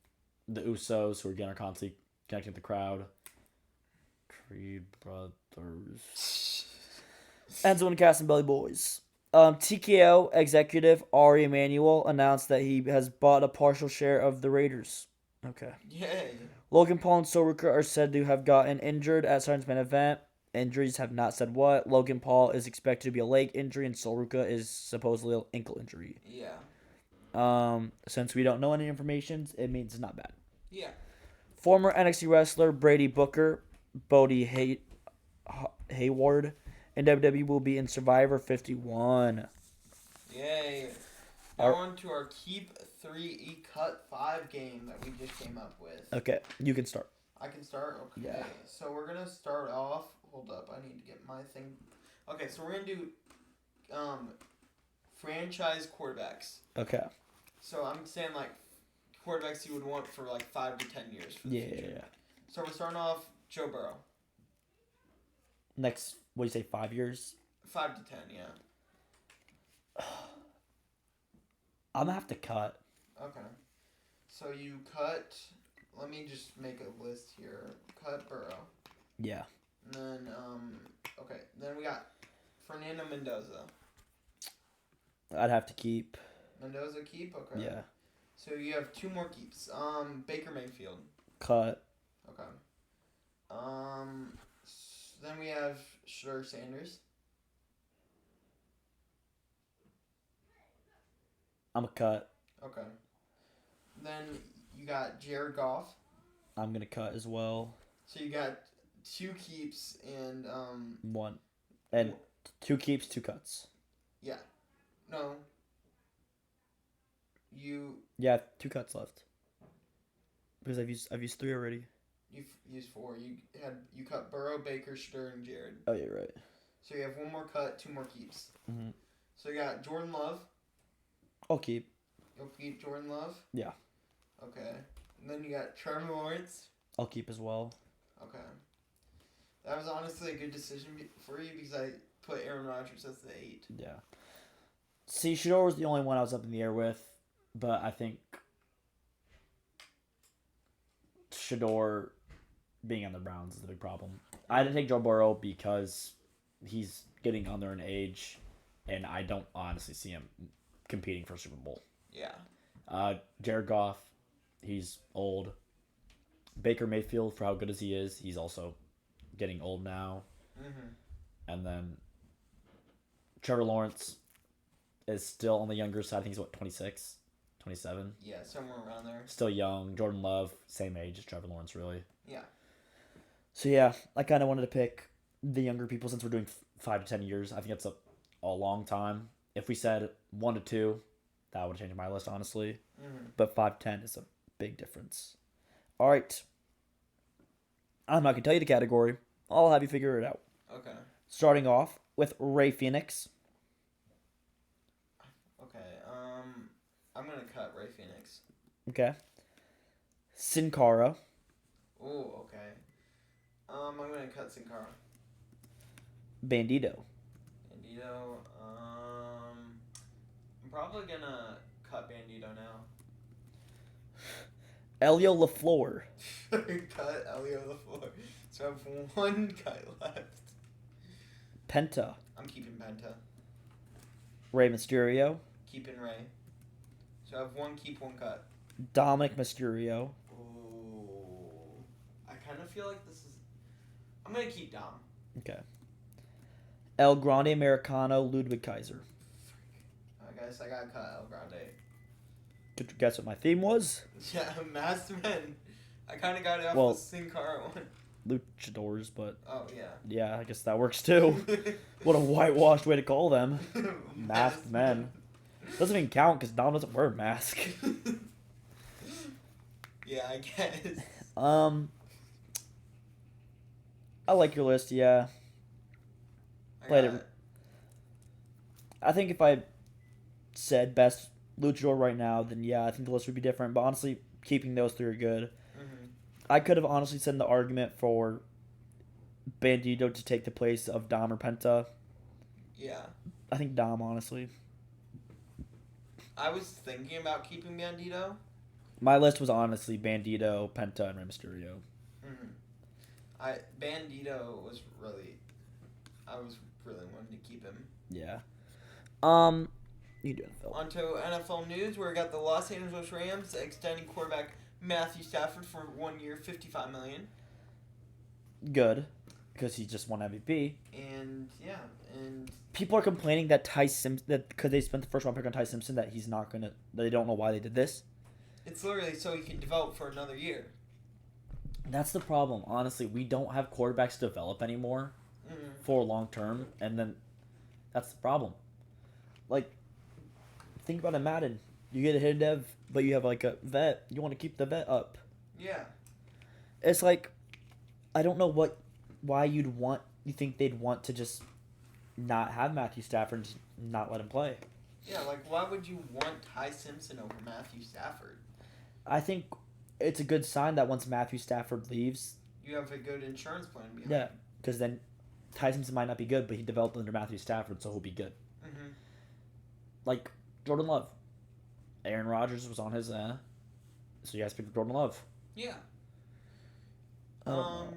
A: the Usos, who are constantly connecting with the crowd. Creed Brothers. Enzo and Cass and Belly Boys. TKO executive Ari Emanuel announced that he has bought a partial share of the Raiders. Okay.
B: Yay.
A: Logan Paul and Soruka are said to have gotten injured at Science Man event. Injuries have not said what. Logan Paul is expected to be a leg injury, and Soruka is supposedly an ankle injury.
B: Yeah.
A: Since we don't know any information, it means it's not bad.
B: Yeah.
A: Former NXT wrestler Brady Booker, Bodie Hayward, and WWE will be in Survivor 51.
B: Yay. Now on to our Keep 3 Cut 5 game that we just came up with.
A: Okay, you can start.
B: I can start? Okay.
A: Yeah.
B: So we're going to start off. Hold up. I need to get my thing. Okay, so we're going to do franchise quarterbacks.
A: Okay.
B: So I'm saying like quarterbacks you would want for like 5 to 10 years for the future.
A: Yeah.
B: So we're starting off Joe Burrow.
A: Next, what do you say, 5 years?
B: 5 to 10, yeah.
A: I'm going to have to cut.
B: Okay. So you cut. Let me just make a list here. Cut Burrow.
A: Yeah.
B: And then, okay. Then we got Fernando Mendoza.
A: I'd have to keep.
B: Mendoza keep? Okay.
A: Yeah.
B: So you have 2 more keeps. Baker Mayfield.
A: Cut.
B: Okay. Then we have Shedeur Sanders.
A: I'm a cut.
B: Okay. Then you got Jared Goff.
A: I'm going to cut as well.
B: So you got 2 keeps and,
A: 1. And 2 keeps, 2 cuts.
B: yeah. No. You
A: Yeah, 2 cuts left. Because I've used 3 already.
B: You've used 4. You cut Burrow, Baker, Shedeur, and Jared.
A: Oh, yeah, right.
B: So you have 1 more cut, 2 more keeps.
A: Mm-hmm.
B: So you got Jordan Love.
A: I'll keep.
B: You'll keep Jordan Love?
A: Yeah.
B: Okay. And then you got Trevor Lawrence.
A: I'll keep as well.
B: Okay. That was honestly a good decision for you because I put Aaron Rodgers as the 8.
A: Yeah. See, Shedeur was the only one I was up in the air with, but I think Shedeur being on the Browns is the big problem. I didn't take Joe Burrow because he's getting on there in age, and I don't honestly see him competing for a Super Bowl.
B: Yeah.
A: Jared Goff, he's old. Baker Mayfield, for how good as he is, he's also getting old now.
B: Mm-hmm.
A: And then Trevor Lawrence is still on the younger side. I think he's, 26, 27?
B: Yeah, somewhere around there.
A: Still young. Jordan Love, same age as Trevor Lawrence, really.
B: Yeah.
A: So, yeah, I kind of wanted to pick the younger people since we're doing 5 to 10 years. I think it's a long time. If we said 1 to 2, that would change my list, honestly.
B: Mm-hmm.
A: But 5 to 10 is a big difference. All right. I'm not going to tell you the category. I'll have you figure it out.
B: Okay.
A: Starting off with Ray Phoenix.
B: Okay. I'm gonna cut Ray Phoenix.
A: Okay. Sin Cara.
B: Oh, okay. I'm gonna cut Sin Cara.
A: Bandito.
B: Bandito. I'm probably gonna cut Bandito now.
A: Elio LaFleur.
B: Cut Elio LaFleur. So I have 1 cut left.
A: Penta.
B: I'm keeping Penta.
A: Rey Mysterio.
B: Keeping Ray. So I have 1 keep, 1 cut.
A: Dominic Mysterio.
B: Ooh. I kind of feel like this is... I'm going to keep Dom.
A: Okay. El Grande Americano Ludwig Kaiser.
B: I guess I got to cut El Grande.
A: Could you guess what my theme was?
B: Yeah, Masked Men. I kind of got it off
A: Well,
B: the Sin Cara one.
A: Luchadors, but
B: Oh, yeah.
A: yeah, I guess that works too. What a whitewashed way to call them. Masked men. Doesn't even count because Dom doesn't wear a mask.
B: Yeah, I guess.
A: I like your list, yeah. I think if I said best luchador right now, then yeah, I think the list would be different. But honestly, keeping those 3 are good.
B: Mm-hmm.
A: I could have honestly said the argument for Bandito to take the place of Dom or Penta.
B: Yeah.
A: I think Dom, honestly.
B: I was thinking about keeping Bandito.
A: My list was honestly Bandito, Penta, and Rey Mysterio.
B: Bandito was really, I was really wanting to keep him.
A: Yeah. You do it, Phil.
B: On to NFL news, where we got the Los Angeles Rams extending quarterback Matthew Stafford for 1 year, $55 million.
A: Good, because he just won MVP.
B: And yeah, and
A: People are complaining that Ty Simpson, that because they spent the first round pick on Ty Simpson, that he's not gonna. They don't know why they did this.
B: it's literally so he can develop for another year.
A: That's the problem. Honestly, we don't have quarterbacks develop anymore for long term, and then that's the problem. Like, think about it, Madden. You get a hidden dev, but you have like a vet. You want to keep the vet up.
B: Yeah.
A: It's like, I don't know why you think they'd want to just not have Matthew Stafford and just not let him play.
B: Yeah, like why would you want Ty Simpson over Matthew Stafford?
A: I think it's a good sign that once Matthew Stafford leaves,
B: you have a good insurance plan behind.
A: Yeah, because then Ty Simpson might not be good, but he developed under Matthew Stafford, so he'll be good. Like Jordan Love, Aaron Rodgers was on his, so you guys picked Jordan Love.
B: Yeah.
A: I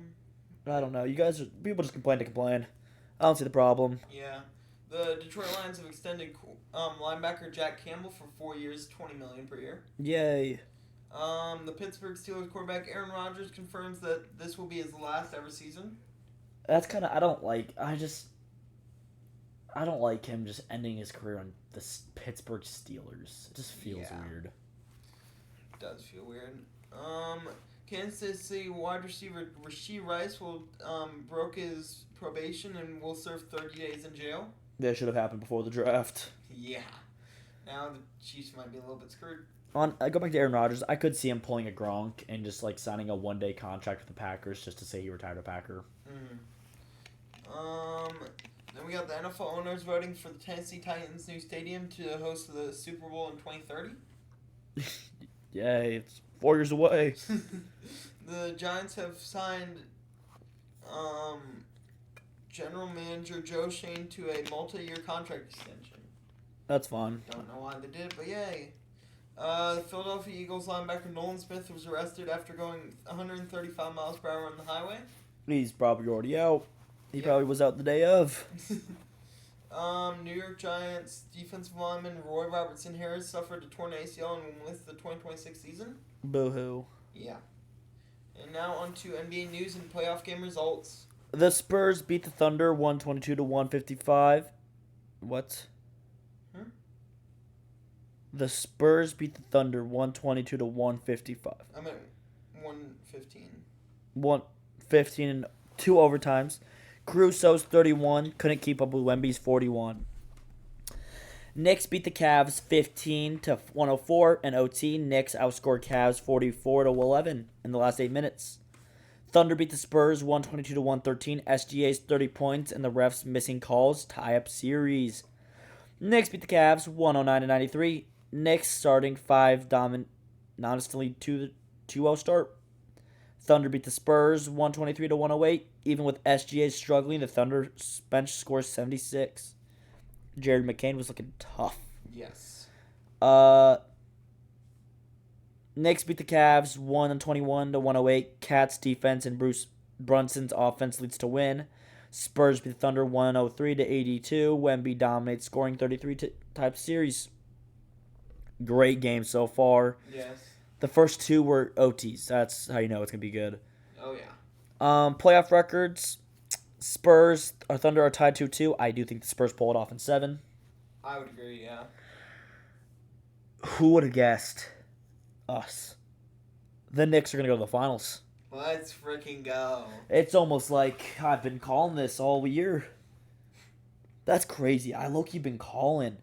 A: don't know. You guys people just complain to complain. I don't see the problem.
B: Yeah. The Detroit Lions have extended linebacker Jack Campbell for 4 years, $20 million per year.
A: Yay.
B: The Pittsburgh Steelers quarterback Aaron Rodgers confirms that this will be his last ever season.
A: That's kind of I don't like him just ending his career on the Pittsburgh Steelers. It just feels weird.
B: It does feel weird. Kansas City wide receiver Rashee Rice will broke his probation and will serve 30 days in jail.
A: That should have happened before the draft.
B: Yeah. Now the Chiefs might be a little bit screwed.
A: I go back to Aaron Rodgers. I could see him pulling a Gronk and just like signing a 1-day contract with the Packers just to say he retired a Packer.
B: Then we got the NFL owners voting for the Tennessee Titans' new stadium to host the Super Bowl in 2030.
A: Yay, it's 4 years away.
B: The Giants have signed general manager Joe Shane to a multi-year contract extension.
A: That's fun.
B: Don't know why they did it, but yay. The Philadelphia Eagles linebacker Nolan Smith was arrested after going 135 miles per hour on the highway.
A: He's probably already out. He probably was out the day of.
B: New York Giants defensive lineman Roy Robertson Harris suffered a torn ACL and will miss the 2026 season.
A: Boo-hoo.
B: Yeah. And now on to NBA news and playoff game results.
A: The Spurs beat the Thunder 122-155. What? The Spurs beat the Thunder 122-155.
B: I'm at 115.
A: 115 in 2 overtimes. Caruso's 31. Couldn't keep up with Wemby's 41. Knicks beat the Cavs 15-104 in OT. Knicks outscored Cavs 44-11 in the last 8 minutes. Thunder beat the Spurs 122-113. SGA's 30 points and the refs missing calls tie up series. Knicks beat the Cavs 109-93. Knicks starting 5 honestly 2-0 start. Thunder beat the Spurs 123-108. Even with SGA struggling, the Thunder bench scores 76. Jared McCain was looking tough.
B: Yes.
A: Knicks beat the Cavs 121-108. Cats defense and Bruce Brunson's offense leads to win. Spurs beat the Thunder 103-82. Wemby dominates, scoring 33 type series. Great game so far.
B: Yes.
A: The first 2 were OTs. That's how you know it's gonna be good.
B: Oh yeah.
A: Playoff records. Spurs or Thunder are tied 2-2. I do think the Spurs pull it off in 7.
B: I would agree. Yeah.
A: Who would have guessed? Us. The Knicks are gonna go to the finals.
B: Let's freaking go.
A: It's almost like I've been calling this all year. That's crazy. I low-key been calling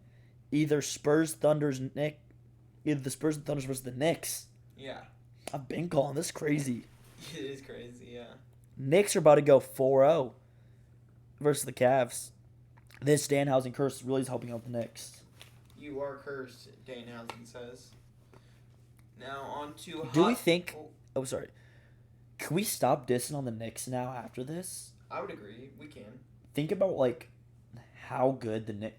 A: either Spurs, Thunder's, Knicks. Either the Spurs and Thunders versus the Knicks.
B: Yeah.
A: I've been calling this crazy.
B: It is crazy, yeah.
A: Knicks are about to go 4-0 versus the Cavs. This Danhausen curse really is helping out the Knicks.
B: You are cursed, Danhausen says. Now on to
A: Do we think... Oh, sorry. Can we stop dissing on the Knicks now after this?
B: I would agree. We can.
A: Think about, like, how good the Knicks.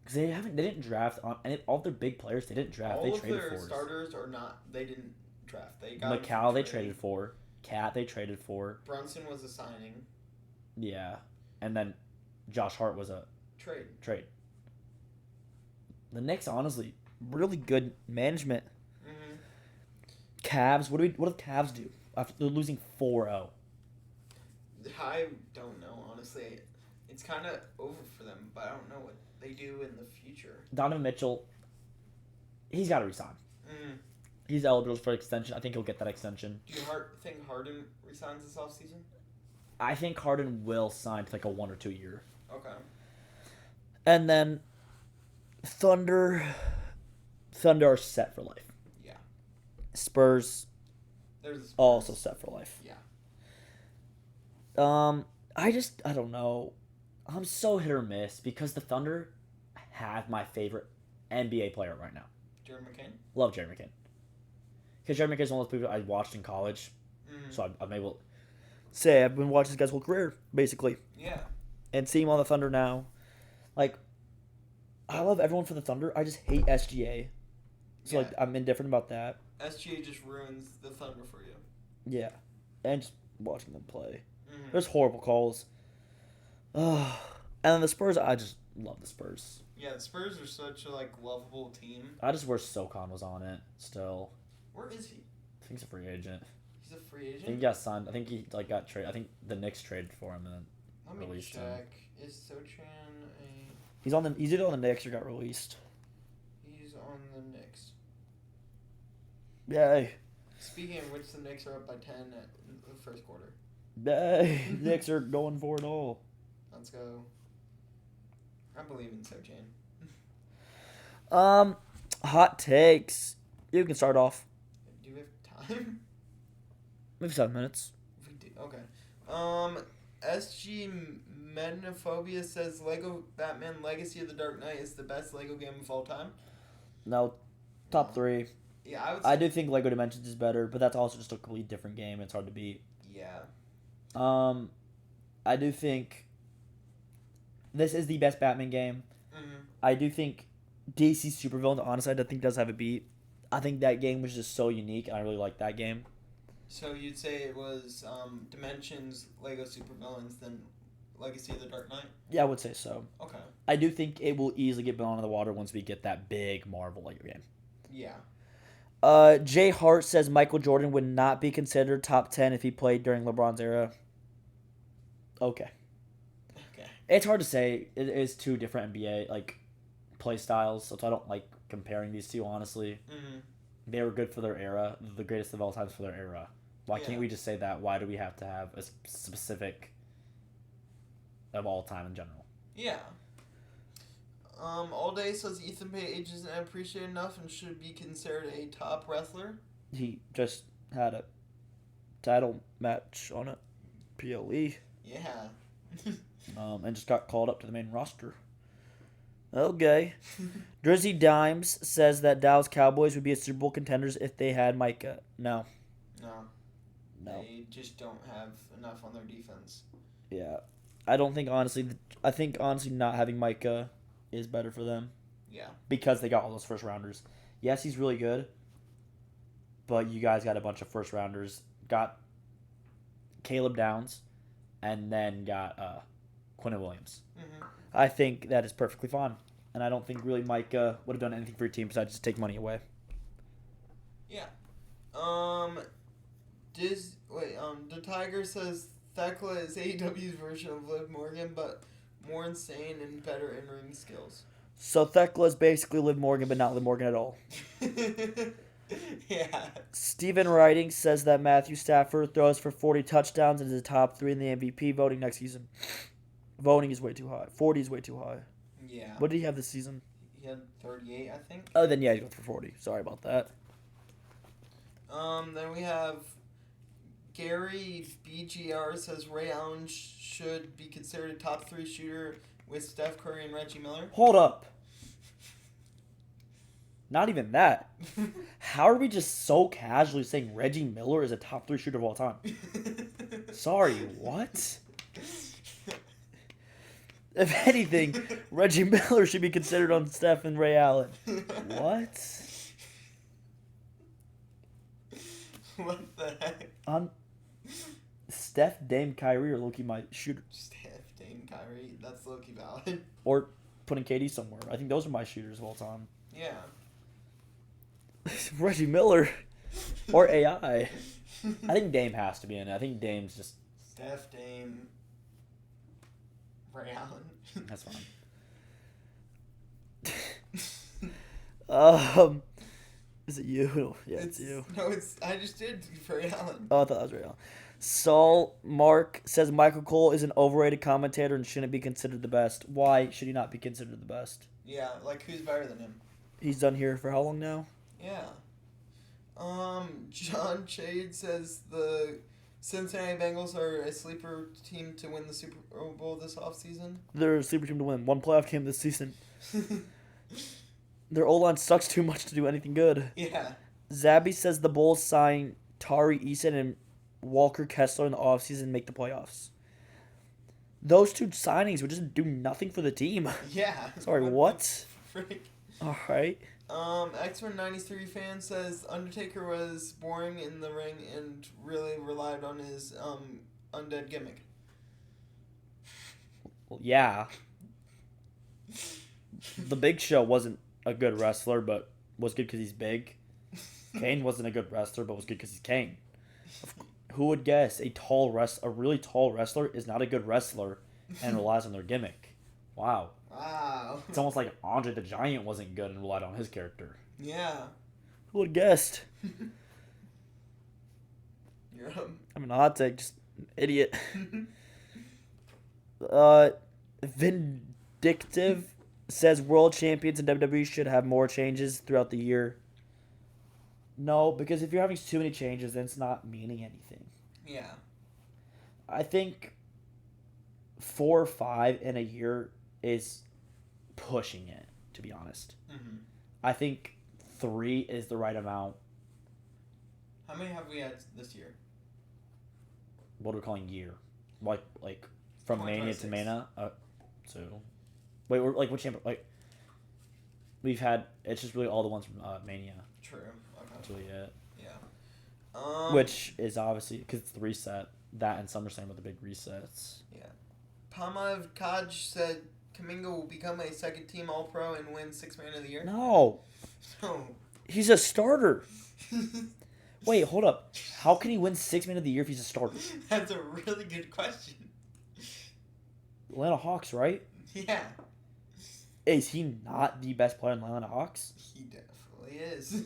A: Because they didn't draft on and all their big players. They didn't draft.
B: All
A: They
B: of
A: traded
B: their
A: for
B: starters are not. They didn't draft. They got
A: Macau. They traded for Cat. They traded for
B: Brunson was a signing.
A: yeah, and then Josh Hart was a
B: Trade.
A: The Knicks, honestly, really good management.
B: Mm-hmm.
A: Cavs. What do Cavs do after they're losing 4-0?
B: I don't know, honestly. It's kind of over for them, but I don't know what they do in the future.
A: Donovan Mitchell, he's got to resign.
B: Mm.
A: He's eligible for extension. I think he'll get that extension.
B: Do you think Harden resigns this offseason?
A: I think Harden will sign to like a 1 or 2 year.
B: Okay.
A: And then Thunder are set for life.
B: Yeah.
A: Spurs also set for life.
B: Yeah.
A: I don't know. I'm so hit or miss because the Thunder have my favorite NBA player right now.
B: Jeremy McCain?
A: Love Jeremy McCain. Because Jeremy McCain is one of those people I watched in college.
B: Mm.
A: So I'm able to say I've been watching this guy's whole career, basically.
B: Yeah.
A: And seeing him on the Thunder now. Like, I love everyone for the Thunder. I just hate SGA. So, I'm indifferent about that.
B: SGA just ruins the Thunder for you.
A: Yeah. And just watching them play.
B: Mm-hmm.
A: There's horrible calls. And then the Spurs, I just love the Spurs.
B: Yeah, the Spurs are such a, lovable team.
A: I just wish SoCon was on it still.
B: Where is he?
A: I think he's a free agent.
B: He's a free agent?
A: I think he got signed. I think he, got traded. I think the Knicks traded for him and then
B: Let me
A: released
B: check.
A: him.
B: Is Sochan a...
A: He's either on the Knicks or got released.
B: He's on the Knicks.
A: Yay.
B: Speaking of which, the Knicks are up by 10 at the first quarter.
A: Yay. Knicks are going for it all.
B: Let's go. I believe in Sochan.
A: Hot takes. You can start off.
B: Do we have time?
A: Maybe 7 minutes.
B: We do. Okay. SG Mednophobia says Lego Batman Legacy of the Dark Knight is the best Lego game of all time.
A: No. Top 3.
B: Yeah, I would
A: I do think Lego Dimensions is better, but that's also just a completely different game. It's hard to beat.
B: Yeah.
A: I do think this is the best Batman game.
B: Mm-hmm.
A: I do think DC Supervillains, honestly, I think does have a beat. I think that game was just so unique, and I really like that game.
B: So you'd say it was Dimensions, Lego Supervillains, then Legacy of the Dark Knight?
A: Yeah, I would say so.
B: Okay.
A: I do think it will easily get blown out of the water once we get that big Marvel Lego game.
B: Yeah.
A: Jay Hart says Michael Jordan would not be considered top 10 if he played during LeBron's era. Okay. It's hard to say. It is two different NBA play styles, so I don't like comparing these two. Honestly, They were good for their era, the greatest of all times for their era. Why can't we just say that? Why do we have to have a specific of all time in general?
B: Yeah. All Day says Ethan Page isn't appreciated enough and should be considered a top wrestler.
A: He just had a title match on it, PLE.
B: Yeah.
A: And just got called up to the main roster. Okay. Drizzy Dimes says that Dallas Cowboys would be a Super Bowl contenders if they had Micah. No.
B: They just don't have enough on their defense.
A: Yeah. I think honestly not having Micah is better for them.
B: Yeah.
A: Because they got all those first rounders. Yes, he's really good. But you guys got a bunch of first rounders. Got Caleb Downs and then got Quentin Williams.
B: Mm-hmm.
A: I think that is perfectly fine. And I don't think really Micah would have done anything for your team besides just take money away.
B: Yeah. The Tiger says Thekla is AEW's version of Liv Morgan, but more insane and better in-ring skills.
A: So Thekla is basically Liv Morgan, but not Liv Morgan at all.
B: Yeah.
A: Steven Writing says that Matthew Stafford throws for 40 touchdowns and is the top 3 in the MVP voting next season. Voting is way too high. 40 is way too high.
B: Yeah.
A: What did he have this season?
B: He had 38, I think.
A: Oh, then yeah, he went for 40. Sorry about that.
B: Then we have Gary BGR says Ray Allen should be considered a top 3 shooter with Steph Curry and Reggie Miller.
A: Hold up. Not even that. How are we just so casually saying Reggie Miller is a top 3 shooter of all time? Sorry, what? If anything, Reggie Miller should be considered on Steph and Ray Allen. What?
B: What the heck?
A: Steph, Dame, Kyrie are low-key my shooter.
B: Steph, Dame, Kyrie. That's low-key valid.
A: Or putting KD somewhere. I think those are my shooters of all time.
B: Yeah.
A: Reggie Miller or AI. I think Dame has to be in it. I think Dame's just...
B: Steph, Dame, Ray Allen.
A: That's fine. Is it you? Yeah, it's you.
B: No, I just did Ray Allen.
A: Oh, I thought that was real. Saul Mark says Michael Cole is an overrated commentator and shouldn't be considered the best. Why should he not be considered the best?
B: Yeah, like who's better than him?
A: He's done here for how long now?
B: Yeah. John Shade says the Cincinnati Bengals are a sleeper team to win the Super Bowl this offseason.
A: They're a sleeper team to win one playoff game this season. Their O-line sucks too much to do anything good.
B: Yeah.
A: Zabby says the Bulls sign Tari Eason and Walker Kessler in the offseason and make the playoffs. Those two signings would just do nothing for the team.
B: Yeah.
A: Sorry, what?
B: Frick.
A: All right.
B: X193 fan says Undertaker was boring in the ring and really relied on his undead gimmick.
A: Well, yeah. The Big Show wasn't a good wrestler, but was good because he's big. Kane wasn't a good wrestler, but was good because he's Kane. Who would guess a really tall wrestler is not a good wrestler and relies on their gimmick? Wow.
B: Wow.
A: It's almost like Andre the Giant wasn't good and relied on his character.
B: Yeah.
A: Who would have guessed?
B: You're
A: I'm an hot take, just an idiot. Vindictive says world champions in WWE should have more changes throughout the year. No, because if you're having too many changes, then it's not meaning anything.
B: Yeah.
A: I think 4 or 5 in a year is pushing it, to be honest.
B: Mm-hmm.
A: I think 3 is the right amount.
B: How many have we had this year?
A: What are we calling year? Like from Mania to
B: 2026.
A: Mania? 2. Wait, we're like what champion? Like we've had. It's just really all the ones from Mania.
B: True. Okay.
A: That's really it.
B: Yeah.
A: Which is obviously because it's the reset. That and SummerSlam with the big resets.
B: Yeah. Pamav Kaj said Kaminga will become a second-team All-Pro and win Sixth Man of the Year.
A: No,
B: No.
A: he's a starter. Wait, hold up. How can he win 6 Man of the Year if he's a starter?
B: That's a really good question.
A: Atlanta Hawks, right?
B: Yeah.
A: Is he not the best player in the Atlanta Hawks?
B: He definitely is.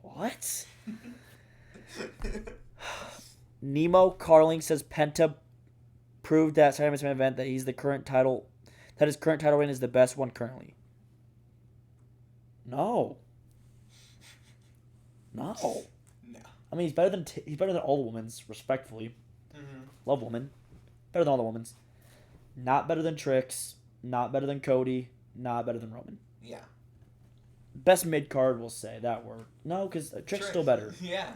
A: What? Nemo Carling says Penta proved at Saturday Night's Main Event that his current title reign is the best one currently. No.
B: No.
A: I mean, he's better than all the women's, respectfully.
B: Mm-hmm.
A: Love women. Better than all the women's. Not better than Trix. Not better than Cody. Not better than Roman.
B: Yeah.
A: Best mid card, we'll say that word. No, because Trix still better.
B: Yeah.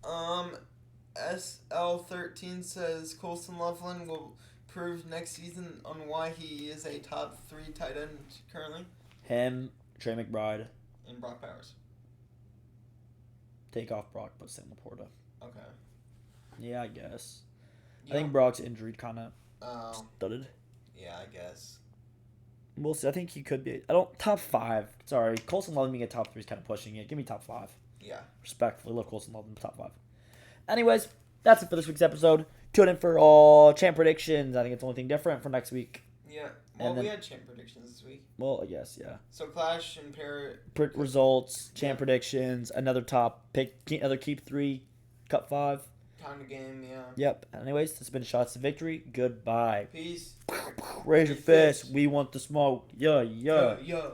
B: SL13 says Colson Loveland will prove next season on why he is a top 3 tight end currently.
A: Him, Trey McBride.
B: And Brock Powers.
A: Take off Brock, but Sam Laporta.
B: Okay.
A: Yeah, I guess.
B: Yeah.
A: I think Brock's injury kind of
B: Oh.
A: studded.
B: Yeah, I guess.
A: We'll see. I think he could be. Top 5. Sorry, Colson Loveland being a top 3 is kind of pushing it. Give me top 5.
B: Yeah.
A: Respectfully, love Colson Loveland, top 5. Anyways, that's it for this week's episode. Tune in for all champ predictions. I think it's the only thing different for next week.
B: Yeah. Well,
A: And then-
B: we had champ predictions this week.
A: Well, I guess, yeah.
B: So Clash and Pair.
A: Results, champ predictions, another top pick, another keep 3, cut 5.
B: Kind of game, yeah.
A: Yep. Anyways, this has been Shots to Victory. Goodbye.
B: Peace.
A: Raise your fist. We want the smoke. Yeah, yeah.
B: Yeah.